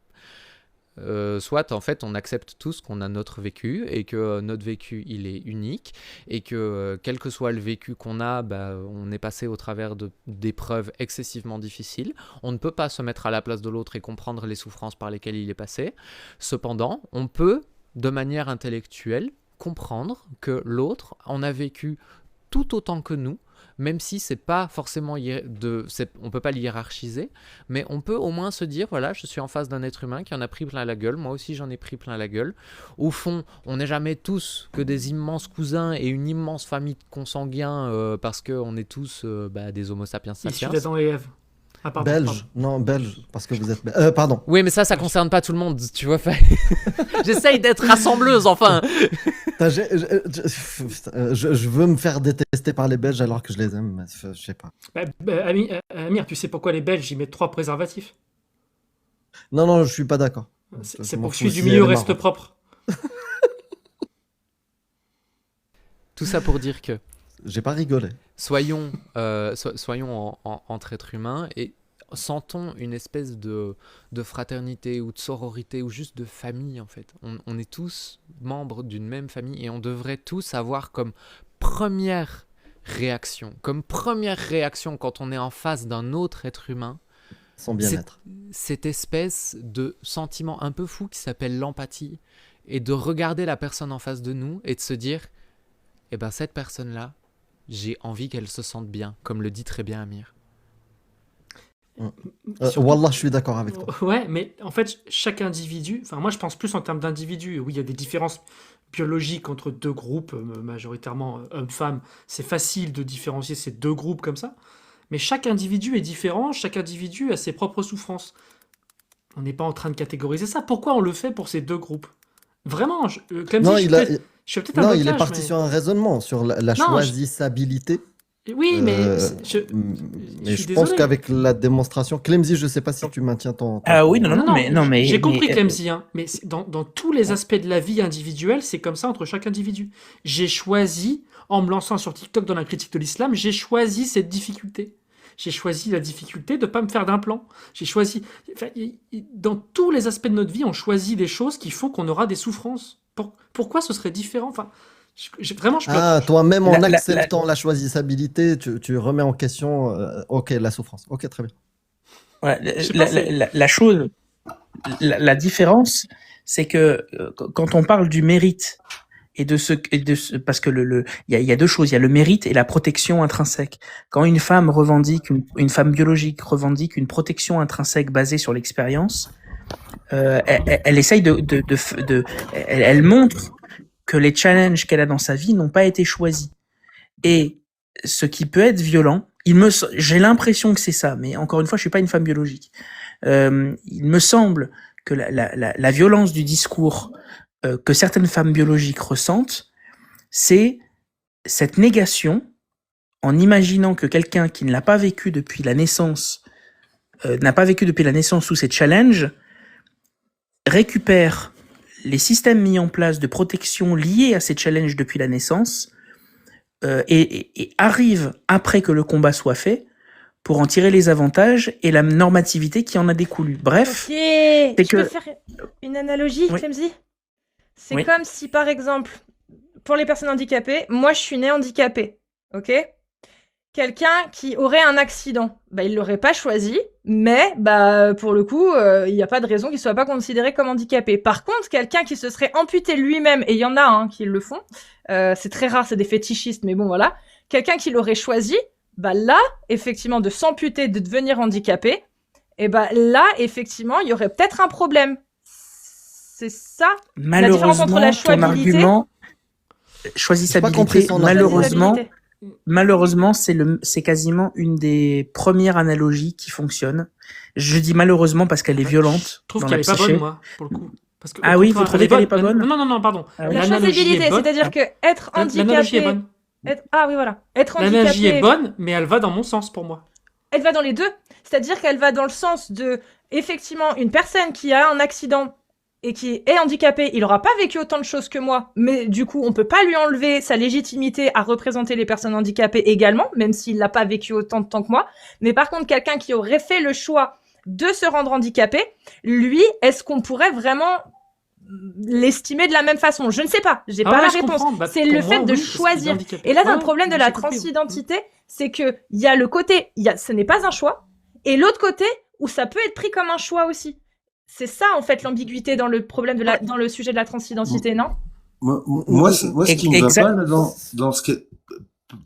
Soit en fait on accepte tous qu'on a notre vécu et que notre vécu il est unique et que quel que soit le vécu qu'on a, on est passé au travers d'épreuves excessivement difficiles. On ne peut pas se mettre à la place de l'autre et comprendre les souffrances par lesquelles il est passé. Cependant, on peut de manière intellectuelle comprendre que l'autre en a vécu tout autant que nous, même si c'est pas forcément on peut pas le hiérarchiser, mais on peut au moins se dire voilà, je suis en face d'un être humain qui en a pris plein la gueule, moi aussi j'en ai pris plein la gueule. Au fond, on n'est jamais tous que des immenses cousins et une immense famille de consanguins parce qu'on est tous des homo sapiens sapiens.
Issus d'Adam et Ève. Ah, pardon,
Belge, non, belge, parce que vous êtes... pardon.
Oui, mais ça concerne pas tout le monde, tu vois. J'essaye d'être rassembleuse, enfin.
Je veux me faire détester par les Belges alors que je les aime, mais je sais pas.
Amir, tu sais pourquoi les Belges y mettent 3 préservatifs?
Non, je suis pas d'accord.
C'est pour que celui du milieu reste propre.
Tout ça pour dire que...
J'ai pas rigolé.
Soyons entre êtres humains et sentons une espèce de fraternité ou de sororité ou juste de famille en fait. On est tous membres d'une même famille et on devrait tous avoir comme première réaction quand on est en face d'un autre être humain,
son bien-être.
Cette espèce de sentiment un peu fou qui s'appelle l'empathie et de regarder la personne en face de nous et de se dire cette personne-là, j'ai envie qu'elle se sente bien, comme le dit très bien Amir.
Wallah, je suis d'accord avec toi.
Ouais, mais en fait, chaque individu... Enfin, moi, je pense plus en termes d'individus. Oui, il y a des différences biologiques entre deux groupes, majoritairement hommes-femmes. C'est facile de différencier ces deux groupes comme ça. Mais chaque individu est différent, chaque individu a ses propres souffrances. On n'est pas en train de catégoriser ça. Pourquoi on le fait pour ces deux groupes? Vraiment,
il est parti sur un raisonnement, sur la choisissabilité.
Oui, mais
Mais
suis
je pense
désolé.
qu'avec la démonstration, Clemzy, je sais pas si tu maintiens
Ah oui,
Non, non,
mais
j'ai compris Clemzy, hein, mais dans tous les aspects de la vie individuelle, c'est comme ça entre chaque individu. J'ai choisi, en me lançant sur TikTok dans la critique de l'islam, j'ai choisi cette difficulté. J'ai choisi la difficulté de ne pas me faire d'implant. J'ai choisi... Enfin, dans tous les aspects de notre vie, on choisit des choses qui font qu'on aura des souffrances. Pourquoi ce serait différent? Enfin, vraiment, je
Ah,
bloque.
toi-même en
La- la-
acceptant la choisissabilité, tu remets en question ok, la souffrance. Ok, très bien.
Ouais,
Je sais pas, c'est...
la chose, la différence, c'est que quand on parle du mérite parce que il y a deux choses, il y a le mérite et la protection intrinsèque. Quand une femme revendique, une femme biologique revendique une protection intrinsèque basée sur l'expérience, elle essaye elle montre que les challenges qu'elle a dans sa vie n'ont pas été choisis. Et ce qui peut être violent, j'ai l'impression que c'est ça, mais encore une fois, je suis pas une femme biologique. Il me semble que la violence du discours que certaines femmes biologiques ressentent, c'est cette négation en imaginant que quelqu'un qui ne l'a pas vécu depuis la naissance, sous ces challenges, récupère les systèmes mis en place de protection liés à ces challenges depuis la naissance et arrive, après que le combat soit fait, pour en tirer les avantages et la normativité qui en a découlu. Bref,
Ok, je peux
que...
faire une analogie,
Oui.
Clemzy? C'est
Oui.
comme si, par exemple, pour les personnes handicapées, moi je suis née handicapée, ok? Quelqu'un qui aurait un accident, bah, il l'aurait pas choisi, mais bah, pour le coup, il n'y a pas de raison qu'il soit pas considéré comme handicapé. Par contre, quelqu'un qui se serait amputé lui-même, et il y en a hein, qui le font, c'est très rare, c'est des fétichistes, mais bon voilà, quelqu'un qui l'aurait choisi, bah là, effectivement, de s'amputer, de devenir handicapé, et bah là, effectivement, il y aurait peut-être un problème. C'est ça la différence entre la
Malheureusement, ton
choisabilité
argument,
J'ai pas compris
choisissabilité,
son argument.
malheureusement, c'est quasiment une des premières analogies qui fonctionne. Je dis malheureusement parce qu'elle est violente
Je trouve
dans
qu'elle
la
est pas
psyché.
bonne, moi, pour le coup. Parce que, au
Ah oui,
contraire,
vous trouvez qu'elle est pas bonne?
Non, pardon.
Ah oui.
La
L'analogie
choisabilité,
est bonne.
c'est-à-dire que être
L'analogie est
handicapé...
bonne.
Ah oui, voilà. Être
L'analogie est
handicapé,
bonne, mais elle va dans mon sens pour moi.
elle va dans les deux. C'est-à-dire qu'elle va dans le sens de, effectivement, une personne qui a un accident et qui est handicapée, il aura pas vécu autant de choses que moi, mais du coup, on peut pas lui enlever sa légitimité à représenter les personnes handicapées également, même s'il l'a pas vécu autant de temps que moi. Mais par contre, quelqu'un qui aurait fait le choix de se rendre handicapé, lui, est-ce qu'on pourrait vraiment l'estimer de la même façon? Je ne sais pas, j'ai pas la réponse. C'est le fait de choisir. Et là, le problème de la transidentité, c'est que il y a le côté, ce n'est pas un choix, et l'autre côté où ça peut être pris comme un choix aussi. C'est ça en fait l'ambiguïté dans le problème dans le sujet de la transidentité, non?
Moi, ce qui me va pas là, dans ce que,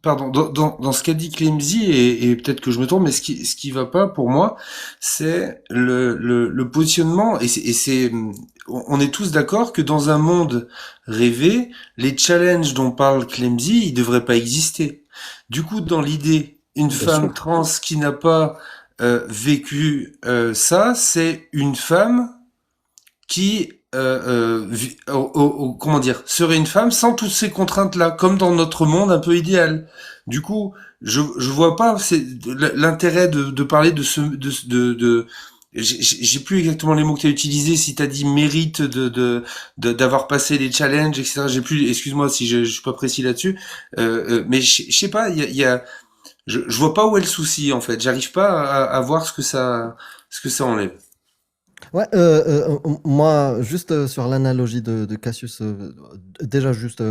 pardon, dans ce qu'a dit Clemzy, et peut-être que je me trompe, mais ce qui va pas pour moi, c'est le positionnement, on est tous d'accord que dans un monde rêvé, les challenges dont parle Clemzy, ils devraient pas exister. Du coup, dans l'idée, une femme trans qui n'a pas vécu ça, c'est une femme qui comment dire, serait une femme sans toutes ces contraintes-là, comme dans notre monde un peu idéal. Du coup, je vois pas l'intérêt de parler de j'ai plus exactement les mots que tu as utilisés, si tu as dit mérite d'avoir passé les challenges, etc. J'ai plus, excuse-moi si je suis pas précis là-dessus, mais je sais pas, je vois pas où est le souci en fait. J'arrive pas à voir ce que ça enlève.
Ouais, moi, juste sur l'analogie de Cassius, déjà juste,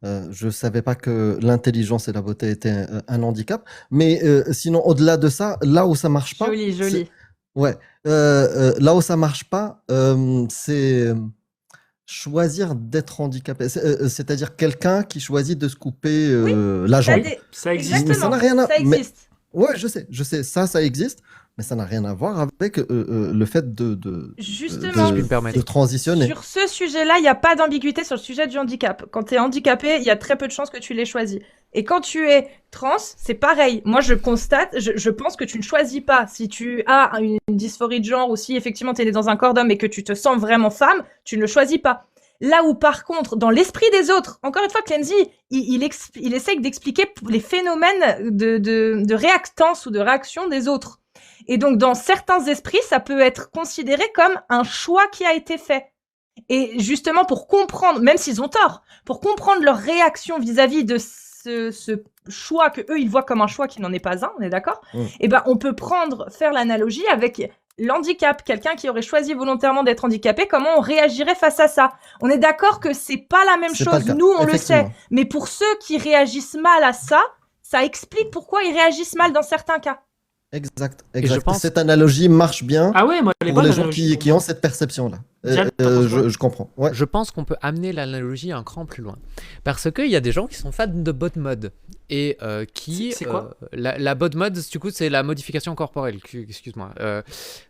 je savais pas que l'intelligence et la beauté étaient un handicap, mais sinon, au-delà de ça, là où ça marche pas,
Joli.
Ouais, là où ça marche pas, c'est choisir d'être handicapé. C'est-à-dire quelqu'un qui choisit de se couper la jambe.
Ça existe.
Mais ça n'a rien à...
ça existe.
Ouais, je sais, ça existe, mais ça n'a rien à voir avec le fait
Justement,
de transitionner.
Sur ce sujet-là, il n'y a pas d'ambiguïté sur le sujet du handicap. Quand tu es handicapé, il y a très peu de chances que tu l'aies choisi. Et quand tu es trans, c'est pareil. Moi, je constate, je pense que tu ne choisis pas. Si tu as une dysphorie de genre ou si effectivement tu es né dans un corps d'homme et que tu te sens vraiment femme, tu ne le choisis pas. Là où par contre, dans l'esprit des autres, encore une fois, Clemzy, il essaye d'expliquer les phénomènes de réactance ou de réaction des autres. Et donc, dans certains esprits, ça peut être considéré comme un choix qui a été fait. Et justement, pour comprendre, même s'ils ont tort, pour comprendre leur réaction vis-à-vis de ce choix que eux ils voient comme un choix qui n'en est pas un, on est d'accord ? Et ben, on peut faire l'analogie avec l'handicap. Quelqu'un qui aurait choisi volontairement d'être handicapé, comment on réagirait face à ça ? On est d'accord que c'est pas la même chose. Nous, on le sait. Mais pour ceux qui réagissent mal à ça, ça explique pourquoi ils réagissent mal dans certains cas.
Exact. Cette analogie marche bien pour les gens qui ont cette perception-là. Je comprends. Ouais.
Je pense qu'on peut amener l'analogie un cran plus loin. Parce qu'il y a des gens qui sont fans de bod mode. Et qui...
C'est quoi
la bod mode, du coup, c'est la modification corporelle. Excuse-moi.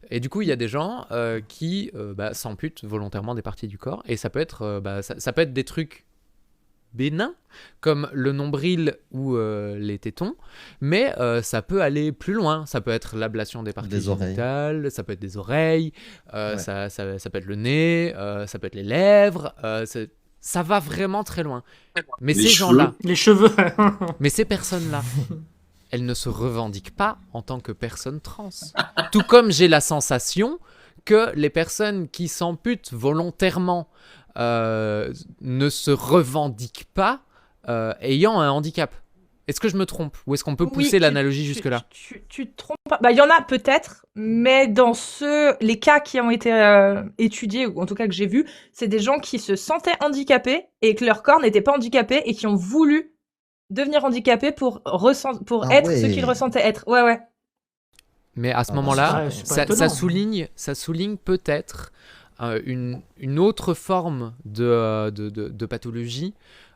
Et du coup, il y a des gens qui s'amputent volontairement des parties du corps. Et ça peut être, ça peut être des trucs bénins, comme le nombril ou les tétons, mais ça peut aller plus loin. Ça peut être l'ablation des parties génitales, ça peut être des oreilles, ça peut être le nez, ça peut être les lèvres, ça va vraiment très loin. Mais
les
ces gens-là...
Les cheveux.
Mais ces personnes-là, elles ne se revendiquent pas en tant que personnes trans. Tout comme j'ai la sensation que les personnes qui s'amputent volontairement ne se revendiquent pas ayant un handicap. Est-ce que je me trompe ? Ou est-ce qu'on peut pousser l'analogie jusque-là ?
Tu te trompes pas. Bah, il y en a peut-être, mais dans les cas qui ont été étudiés, ou en tout cas que j'ai vus, c'est des gens qui se sentaient handicapés et que leur corps n'était pas handicapé et qui ont voulu devenir handicapés pour être ce qu'ils ressentaient être. Ouais.
Mais à ce moment-là, ça souligne peut-être une autre forme de pathologie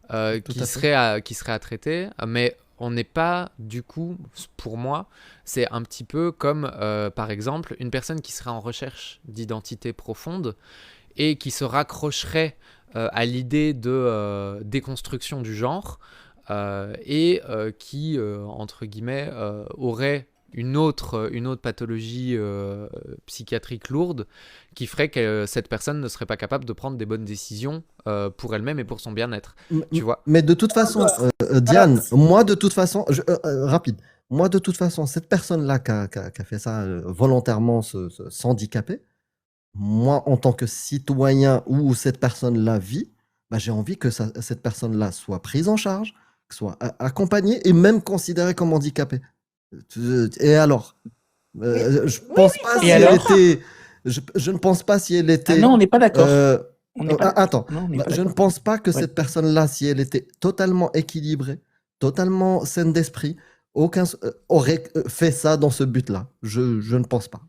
qui serait à traiter, mais on n'est pas, du coup, pour moi, c'est un petit peu comme, par exemple, une personne qui serait en recherche d'identité profonde et qui se raccrocherait à l'idée de déconstruction du genre et qui, entre guillemets, aurait une autre pathologie psychiatrique lourde qui ferait que cette personne ne serait pas capable de prendre des bonnes décisions pour elle-même et pour son bien-être. Tu vois ?
Mais de toute façon, Diane, moi de toute façon, cette personne-là qui a fait ça volontairement, s'handicaper, moi en tant que citoyen où cette personne-là vit, j'ai envie que cette personne-là soit prise en charge, soit accompagnée et même considérée comme handicapée. Et alors je pense pas si elle était. Je ne pense pas si elle était.
Ah non, on n'est pas d'accord.
Attends, je ne pense pas que cette personne-là, si elle était totalement équilibrée, totalement saine d'esprit, aurait fait ça dans ce but-là. Je ne pense pas.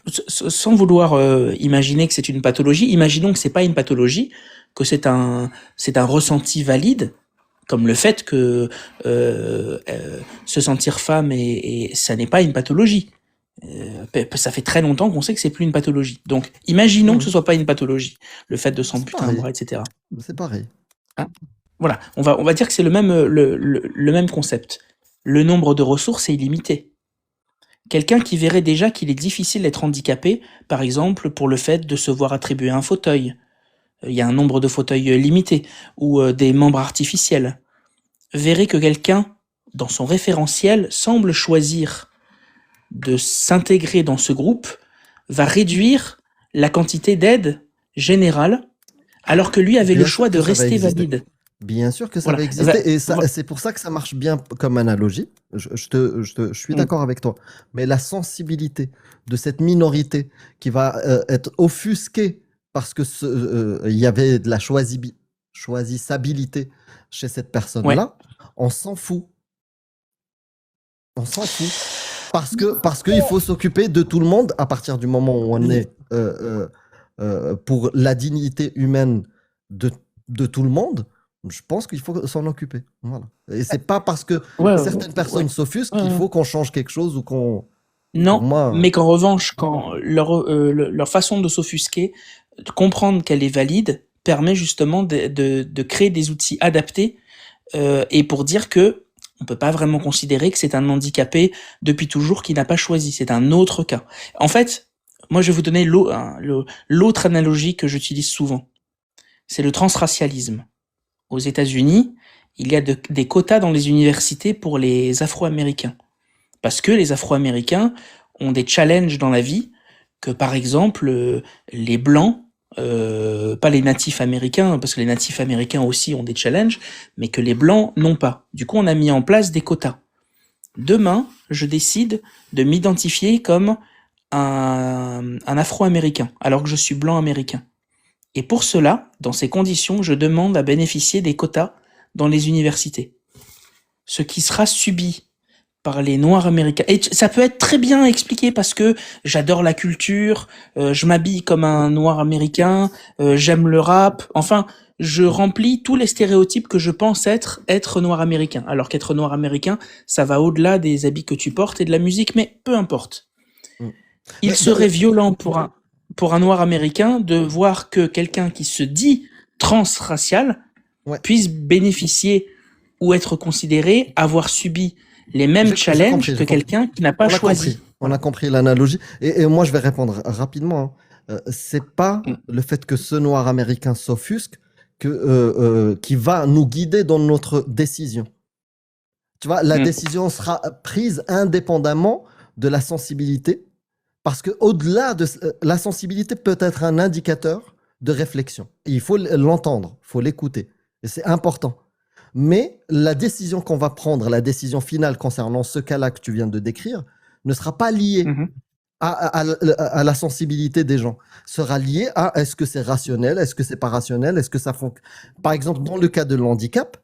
Sans vouloir imaginer que c'est une pathologie, imaginons que c'est pas une pathologie, que c'est un ressenti valide. Comme le fait que se sentir femme et ça n'est pas une pathologie. Ça fait très longtemps qu'on sait que c'est plus une pathologie. Donc, imaginons que ce soit pas une pathologie, le fait de s'amputer un bras, etc.
C'est pareil.
Hein ? Voilà, on va dire que c'est le même concept. Le nombre de ressources est illimité. Quelqu'un qui verrait déjà qu'il est difficile d'être handicapé, par exemple pour le fait de se voir attribuer un fauteuil. Il y a un nombre de fauteuils limité, ou des membres artificiels, verrait que quelqu'un, dans son référentiel, semble choisir de s'intégrer dans ce groupe, va réduire la quantité d'aide générale, alors que lui avait le choix de rester valide.
Bien sûr que ça va exister, et c'est pour ça que ça marche bien comme analogie. Je suis d'accord avec toi. Mais la sensibilité de cette minorité qui va être offusquée parce que il y avait de la choisissabilité chez cette personne-là, on s'en fout. On s'en fout. Parce qu'il faut s'occuper de tout le monde à partir du moment où on est pour la dignité humaine de tout le monde. Je pense qu'il faut s'en occuper. Voilà. Et c'est pas parce que certaines personnes s'offusquent qu'il faut qu'on change quelque chose ou qu'on...
Non, mais qu'en revanche, quand leur façon de s'offusquer, de comprendre qu'elle est valide, permet justement de créer des outils adaptés et pour dire que on peut pas vraiment considérer que c'est un handicapé depuis toujours qui n'a pas choisi. C'est un autre cas. En fait, moi, je vais vous donner l'autre analogie que j'utilise souvent. C'est le transracialisme. Aux États-Unis, il y a des quotas dans les universités pour les Afro-Américains. Parce que les Afro-Américains ont des challenges dans la vie que, par exemple, les Blancs, pas les natifs américains, parce que les natifs américains aussi ont des challenges, mais que les Blancs n'ont pas. Du coup, on a mis en place des quotas. Demain, je décide de m'identifier comme un Afro-Américain, alors que je suis blanc américain. Et pour cela, dans ces conditions, je demande à bénéficier des quotas dans les universités. Ce qui sera subi par les Noirs américains. Et ça peut être très bien expliqué parce que j'adore la culture, je m'habille comme un Noir américain, j'aime le rap, enfin, je remplis tous les stéréotypes que je pense être Noir américain. Alors qu'être Noir américain, ça va au-delà des habits que tu portes et de la musique, mais peu importe. Il serait violent pour un Noir américain de voir que quelqu'un qui se dit transracial puisse bénéficier ou être considéré avoir subi les mêmes challenges que quelqu'un qui n'a pas choisi.
On a compris l'analogie. Et moi, je vais répondre rapidement. C'est pas le fait que ce Noir américain s'offusque qui va nous guider dans notre décision. Tu vois, la décision sera prise indépendamment de la sensibilité, parce que au-delà de la sensibilité peut être un indicateur de réflexion. Et il faut l'entendre, il faut l'écouter. Et c'est important. Mais la décision qu'on va prendre, la décision finale concernant ce cas-là que tu viens de décrire, ne sera pas liée à la sensibilité des gens. Sera liée à est-ce que c'est rationnel, est-ce que c'est pas rationnel, est-ce que ça fonctionne. Par exemple, dans le cas de l'handicap,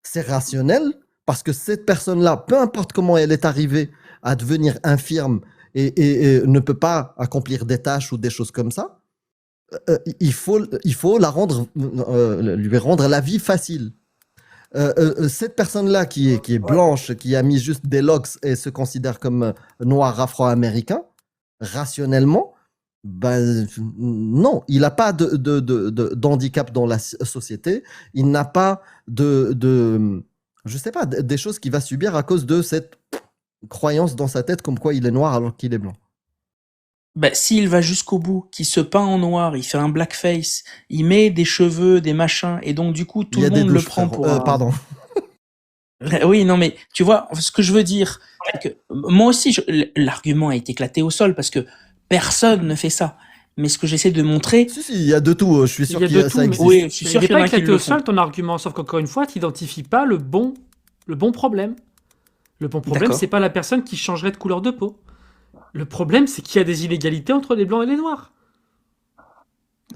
c'est rationnel parce que cette personne-là, peu importe comment elle est arrivée à devenir infirme et ne peut pas accomplir des tâches ou des choses comme ça, il faut lui rendre la vie facile. Cette personne-là qui est blanche, qui a mis juste des locks et se considère comme noir afro-américain, rationnellement, ben, non, il n'a pas d'handicap dans la société, il n'a pas je sais pas, des choses qu'il va subir à cause de cette croyance dans sa tête comme quoi il est noir alors qu'il est blanc.
Bah, s'il va jusqu'au bout, qu'il se peint en noir, il fait un blackface, il met des cheveux, des machins, et donc du coup tout le monde le prend pour
pardon.
Oui, non mais tu vois, ce que je veux dire, c'est que moi aussi, l'argument a été éclaté au sol parce que personne ne fait ça. Mais ce que j'essaie de montrer...
Si, il y a de tout, je suis sûr qu'il y a ça existe.
Oui, je suis sûr qu'il y en a qui le font.
Il n'est pas éclaté au sol ton argument, sauf qu'encore une fois, tu n'identifies pas le bon problème. Le bon problème, c'est pas la personne qui changerait de couleur de peau. Le problème, c'est qu'il y a des inégalités entre les blancs et les noirs.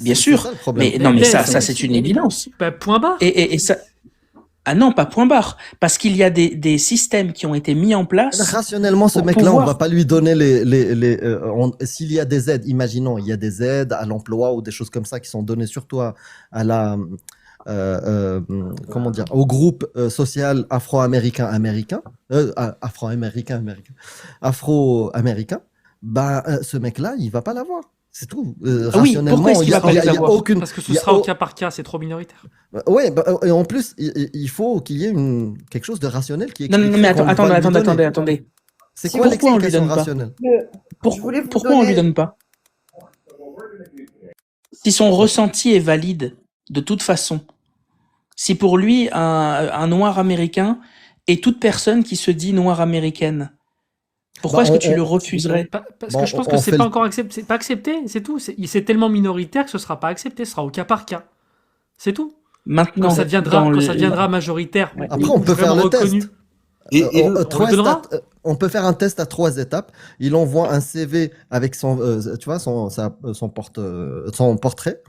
Bien sûr, mais non, mais ça c'est une évidence.
Bah, point barre.
Et ça... Ah non, pas point barre, parce qu'il y a des systèmes qui ont été mis en place.
Rationnellement, ce mec-là, on va pas lui donner s'il y a des aides, imaginons, il y a des aides à l'emploi ou des choses comme ça qui sont données surtout à la comment dire, au groupe social afro-américain, bah ce mec-là, il va pas l'avoir. C'est tout.
Rationnellement, il va pas l'avoir.
Aucune... Parce que ce sera au cas par cas, c'est trop minoritaire.
Ouais, et en plus, il faut qu'il y ait quelque chose de rationnel qui est.
Non, mais attendez.
C'est quoi l'explication rationnelle?
Pourquoi on lui donne pas? Si son ressenti est valide, de toute façon, si pour lui, un noir américain est toute personne qui se dit noire américaine, pourquoi est-ce que tu le refuserais?
Parce que je pense que c'est pas encore accepté. C'est pas accepté, c'est tout. C'est tellement minoritaire que ce sera pas accepté. Ce sera au cas par cas. C'est tout.
Maintenant,
quand ça deviendra majoritaire.
Après, on peut faire le test. On peut faire un test à 3 étapes. Il envoie un CV avec son portrait.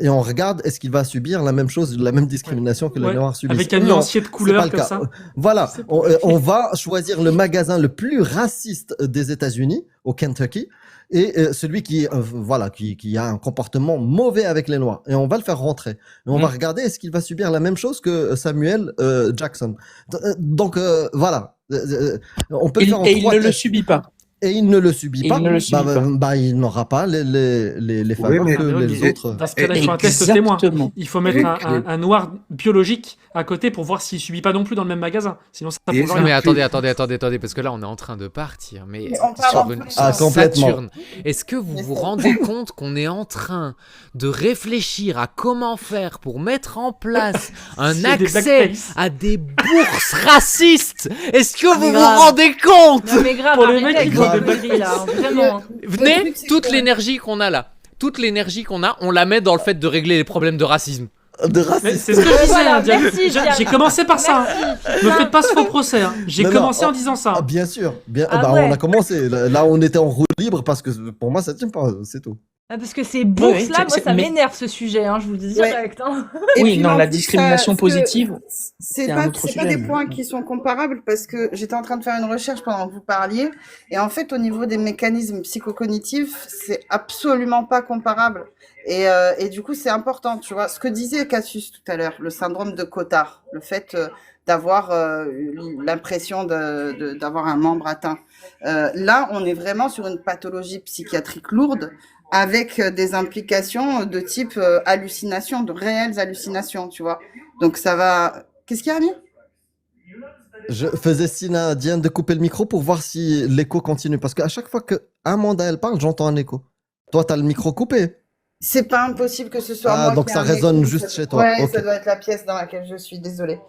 Et on regarde, est-ce qu'il va subir la même chose, la même discrimination que les Noirs subissent.
Avec un nuancier de couleur comme ça.
Voilà, on va choisir le magasin le plus raciste des États-Unis, au Kentucky, et celui qui a un comportement mauvais avec les Noirs. Et on va le faire rentrer. Et on va regarder, est-ce qu'il va subir la même chose que Samuel Jackson. Donc voilà, on peut faire en 3
tests. Il ne le subit pas.
et il ne le subit
Et
pas,
il ne le subit pas.
il n'aura pas les faveurs
mais-
que les autres.
Dans ce cas-là, il faut un test témoin.
Exactement.
Il faut mettre un noir biologique à côté pour voir s'il subit pas non plus dans le même magasin. Sinon, ça
Et
prouve
ça,
rien.
Mais attendez, parce que là, on est en train de partir. Mais
Mais on parle
sur
en
une
plus,
sur
Ah, complètement.
Saturne, est-ce que vous
Mais
vous
c'est-
rendez compte qu'on est en train de réfléchir à comment faire pour mettre en place un
C'est des
accès
blackface.
à des bourses racistes? Est-ce que vous vous
grave.
rendez compte?
Non mais grave,
Pour les
arrêtez
mecs
avec
qui
vos
font des
conneries, là, vraiment.
Venez,
truc, c'est
toute
que-
l'énergie qu'on a là, toute l'énergie qu'on a, on la met dans le fait de régler les problèmes de racisme.
De
Mais
racisme.
c'est ce que je disais,
Voilà,
hein, Diane.
merci, Diane.
J'ai commencé par ça. hein. Me faites pas ce faux procès. hein. J'ai
Non,
commencé
non,
en disant ça.
Ah, bien sûr, bien.
Ah
Bah,
ouais.
on a commencé. Là, on était en roue libre parce que pour moi, ça tient pas, c'est tout.
Ah, parce que ces bourses là,
Ouais,
moi ça
mais-
m'énerve ce sujet, hein, je vous le dis
Ouais.
direct. Hein.
Et
Oui,
puis,
non,
en
la
plus,
discrimination
ça-
positive,
c'est
c'est un
pas,
autre
c'est pas
sujet,
des
mais-
points qui sont comparables parce que j'étais en train de faire une recherche pendant que vous parliez et en fait au niveau des mécanismes psychocognitifs c'est absolument pas comparable et du coup c'est important, tu vois ce que disait Cassius tout à l'heure, le syndrome de Cotard, le fait d'avoir l'impression d'avoir un membre atteint. Là on est vraiment sur une pathologie psychiatrique lourde avec des implications de type hallucination, de réelles hallucinations, tu vois. Donc ça va. Qu'est-ce qu'il y a, Amir?
Je faisais signe à Diane de couper le micro pour voir si l'écho continue. Parce qu'à chaque fois que Amanda elle parle, j'entends un écho. Toi, t'as le micro coupé.
C'est pas impossible que ce soit
Ah,
moi
donc
qui
ça
ai un
résonne
écho,
juste
ça-
chez toi.
Ouais,
Ok.
ça doit être la pièce dans laquelle je suis, désolée.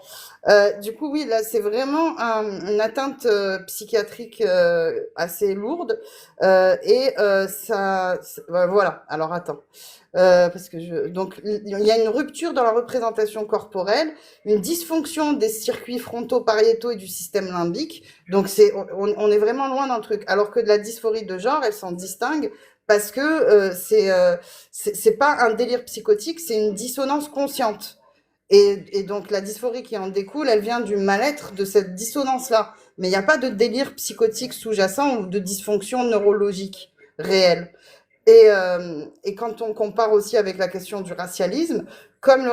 Du coup, oui, là, c'est vraiment une atteinte psychiatrique assez lourde. Voilà, alors attends. Parce que donc, il y a une rupture dans la représentation corporelle, une dysfonction des circuits frontaux pariétaux et du système limbique. Donc, on est vraiment loin d'un truc. Alors que de la dysphorie de genre, elle s'en distingue parce que c'est pas un délire psychotique, c'est une dissonance consciente. Et donc la dysphorie qui en découle, elle vient du mal-être de cette dissonance-là. Mais il n'y a pas de délire psychotique sous-jacent ou de dysfonction neurologique réelle. Et quand on compare aussi avec la question du racialisme, comme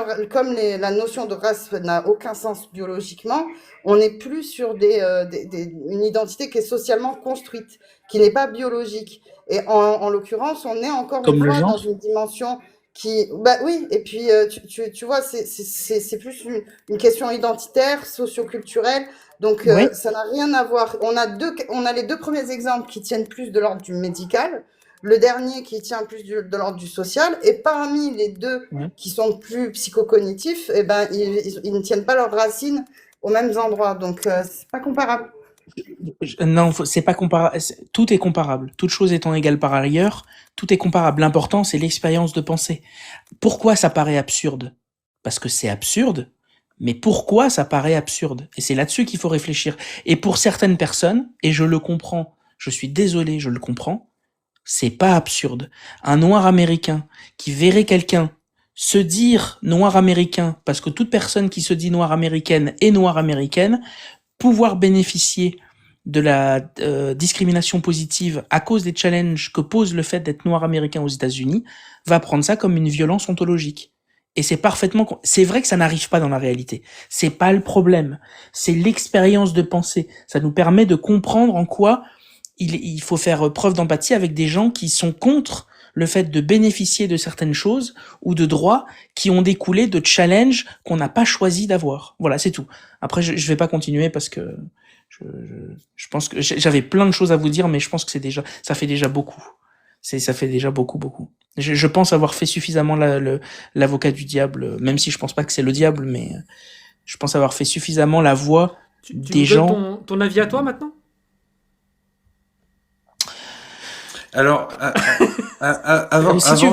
la notion de race n'a aucun sens biologiquement, on n'est plus sur une identité qui est socialement construite, qui n'est pas biologique. Et en l'occurrence, on est encore
Comme
une
le
fois
genre.
dans une dimension qui, bah oui, et puis tu vois, c'est plus une question identitaire, socioculturelle. Donc
Oui.
ça n'a rien à voir. On a les deux premiers exemples qui tiennent plus de l'ordre du médical, le dernier qui tient plus de l'ordre du social, et parmi les deux
Oui.
qui sont plus psychocognitifs, eh ben ils ne tiennent pas leurs racines aux mêmes endroits. Donc c'est pas comparable.
Non, c'est pas comparable. Tout est comparable. Toute chose étant égale par ailleurs, tout est comparable. L'important, c'est l'expérience de pensée. Pourquoi ça paraît absurde? Parce que c'est absurde, mais pourquoi ça paraît absurde? Et c'est là-dessus qu'il faut réfléchir. Et pour certaines personnes, et je le comprends, je suis désolé, je le comprends, c'est pas absurde. Un noir américain qui verrait quelqu'un se dire noir américain, parce que toute personne qui se dit noire américaine est noire américaine, pouvoir bénéficier de la discrimination positive à cause des challenges que pose le fait d'être noir américain aux États-Unis, va prendre ça comme une violence ontologique. Et c'est vrai que ça n'arrive pas dans la réalité. C'est pas le problème. C'est l'expérience de pensée. Ça nous permet de comprendre en quoi il faut faire preuve d'empathie avec des gens qui sont contre le fait de bénéficier de certaines choses ou de droits qui ont découlé de challenges qu'on n'a pas choisi d'avoir. Voilà, c'est tout. Après, je vais pas continuer parce que je pense que j'avais plein de choses à vous dire, mais je pense que ça fait déjà beaucoup. Ça fait déjà beaucoup. Je pense avoir fait suffisamment l'avocat du diable, même si je pense pas que c'est le diable, mais je pense avoir fait suffisamment la voix
Tu
des
nous
gens.
donnes ton avis à toi maintenant?
Alors,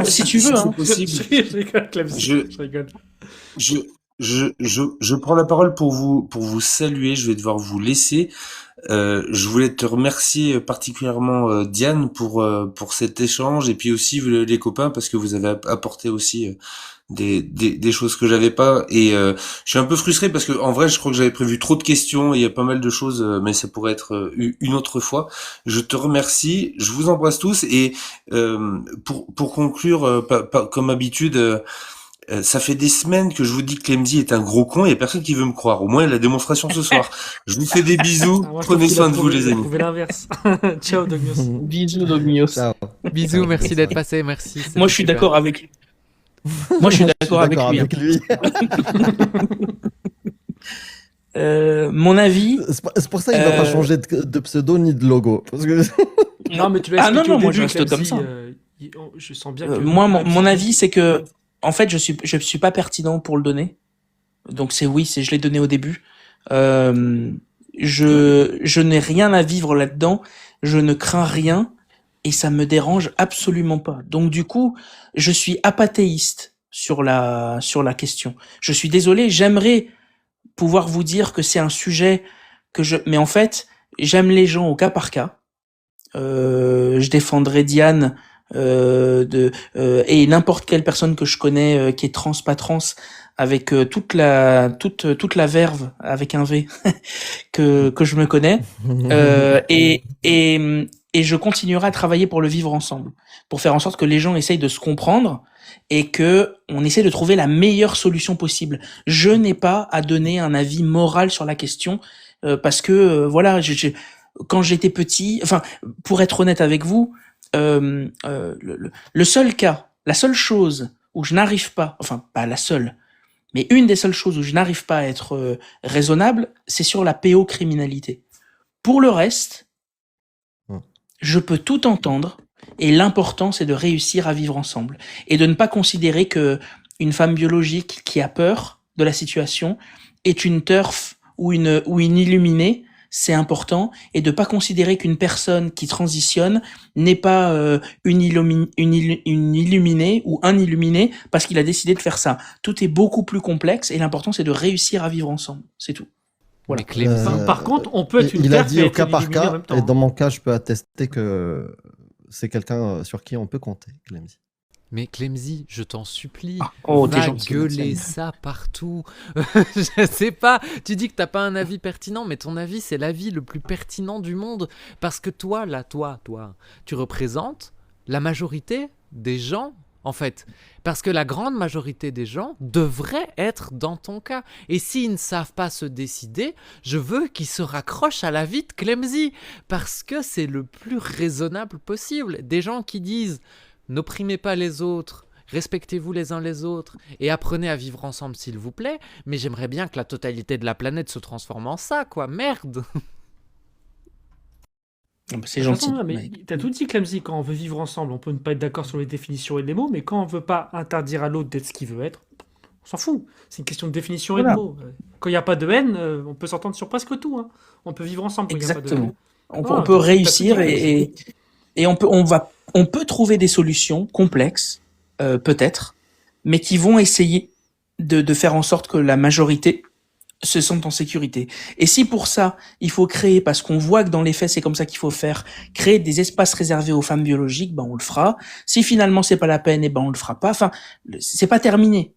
Si tu veux, hein.
c'est possible,
Je rigole, Clem, je rigole.
je prends la parole pour vous saluer. Je vais devoir vous laisser. Je voulais te remercier particulièrement Diane pour cet échange et puis aussi les copains parce que vous avez apporté aussi des choses que j'avais pas et je suis un peu frustré parce que en vrai je crois que j'avais prévu trop de questions et il y a pas mal de choses mais ça pourrait être une autre fois. Je te remercie, je vous embrasse tous et pour conclure comme habitude ça fait des semaines que je vous dis que Clemzy est un gros con et il y a personne qui veut me croire. Au moins, la démonstration ce soir. Je vous fais des bisous.
Ah, moi, je
Prenez
trouve qu'il
soin
a
de vous,
prouvé,
les
il a
amis.
prouvé l'inverse. Ciao, Dogmios.
Bisous, Dogmios.
Ciao.
Bisous, merci d'être passé, merci.
Moi,
c'était
je suis
super.
d'accord avec lui. Moi, je suis d'accord avec lui.
lui.
Mon avis.
C'est pour ça qu'il va pas changer de pseudo ni de logo. Parce que...
Non, mais tu l'as
Ah non,
expliqué
non,
au
moi,
début,
je reste comme ça.
je sens bien que...
Moi, mon avis, c'est que, en fait, je suis pas pertinent pour le donner. Donc je l'ai donné au début. Je n'ai rien à vivre là-dedans. Je ne crains rien et ça me dérange absolument pas. Donc du coup, je suis apathéiste sur la question. Je suis désolé, j'aimerais pouvoir vous dire que c'est un sujet mais en fait, j'aime les gens au cas par cas. Je défendrai Diane et n'importe quelle personne que je connais qui est trans, pas trans, avec toute la verve avec un V que je me connais, et je continuerai à travailler pour le vivre ensemble, pour faire en sorte que les gens essayent de se comprendre et que on essaie de trouver la meilleure solution possible. Je n'ai pas à donner un avis moral sur la question parce que voilà, quand j'étais petit, enfin, pour être honnête avec vous, le seul cas, la seule chose où je n'arrive pas, enfin pas la seule, mais une des seules choses où je n'arrive pas à être raisonnable, c'est sur la pédocriminalité. Pour le reste, je peux tout entendre et l'important c'est de réussir à vivre ensemble et de ne pas considérer que une femme biologique qui a peur de la situation est une TERF ou une illuminée. C'est important, et de pas considérer qu'une personne qui transitionne n'est pas une illuminée ou un illuminé parce qu'il a décidé de faire ça. Tout est beaucoup plus complexe et l'important c'est de réussir à vivre ensemble. C'est tout. Voilà.
Par contre, on peut être une
Il a
perte
dit
et
au
être
cas par
éliminé en
cas,
même temps.
et dans mon cas, je peux attester que c'est quelqu'un sur qui on peut compter, Clemzy.
Mais Clemzy, je t'en supplie,
t'es
va
gentil,
gueuler
merci.
ça partout. Je sais pas, tu dis que t'as pas un avis pertinent, mais ton avis, c'est l'avis le plus pertinent du monde. Parce que toi, tu représentes la majorité des gens, en fait. Parce que la grande majorité des gens devraient être dans ton cas. Et s'ils ne savent pas se décider, je veux qu'ils se raccrochent à l'avis de Clemzy. Parce que c'est le plus raisonnable possible. Des gens qui disent... N'opprimez pas les autres, respectez-vous les uns les autres et apprenez à vivre ensemble s'il vous plaît, mais j'aimerais bien que la totalité de la planète se transforme en ça, quoi, merde.
C'est gentil.
Mais t'as tout dit, Clemzy, quand on veut vivre ensemble, on peut ne pas être d'accord sur les définitions et les mots, mais quand on veut pas interdire à l'autre d'être ce qu'il veut être, on s'en fout. C'est une question de définition et de mots. Quand il n'y a pas de haine, on peut s'entendre sur presque tout. Hein. On peut vivre ensemble quand il n'y a pas de haine.
On peut réussir et on peut trouver des solutions complexes, peut-être, mais qui vont essayer de faire en sorte que la majorité se sente en sécurité. Et si pour ça, il faut créer, parce qu'on voit que dans les faits, c'est comme ça qu'il faut faire, créer des espaces réservés aux femmes biologiques, ben on le fera. Si finalement c'est pas la peine, ben on le fera pas. Enfin, c'est pas terminé.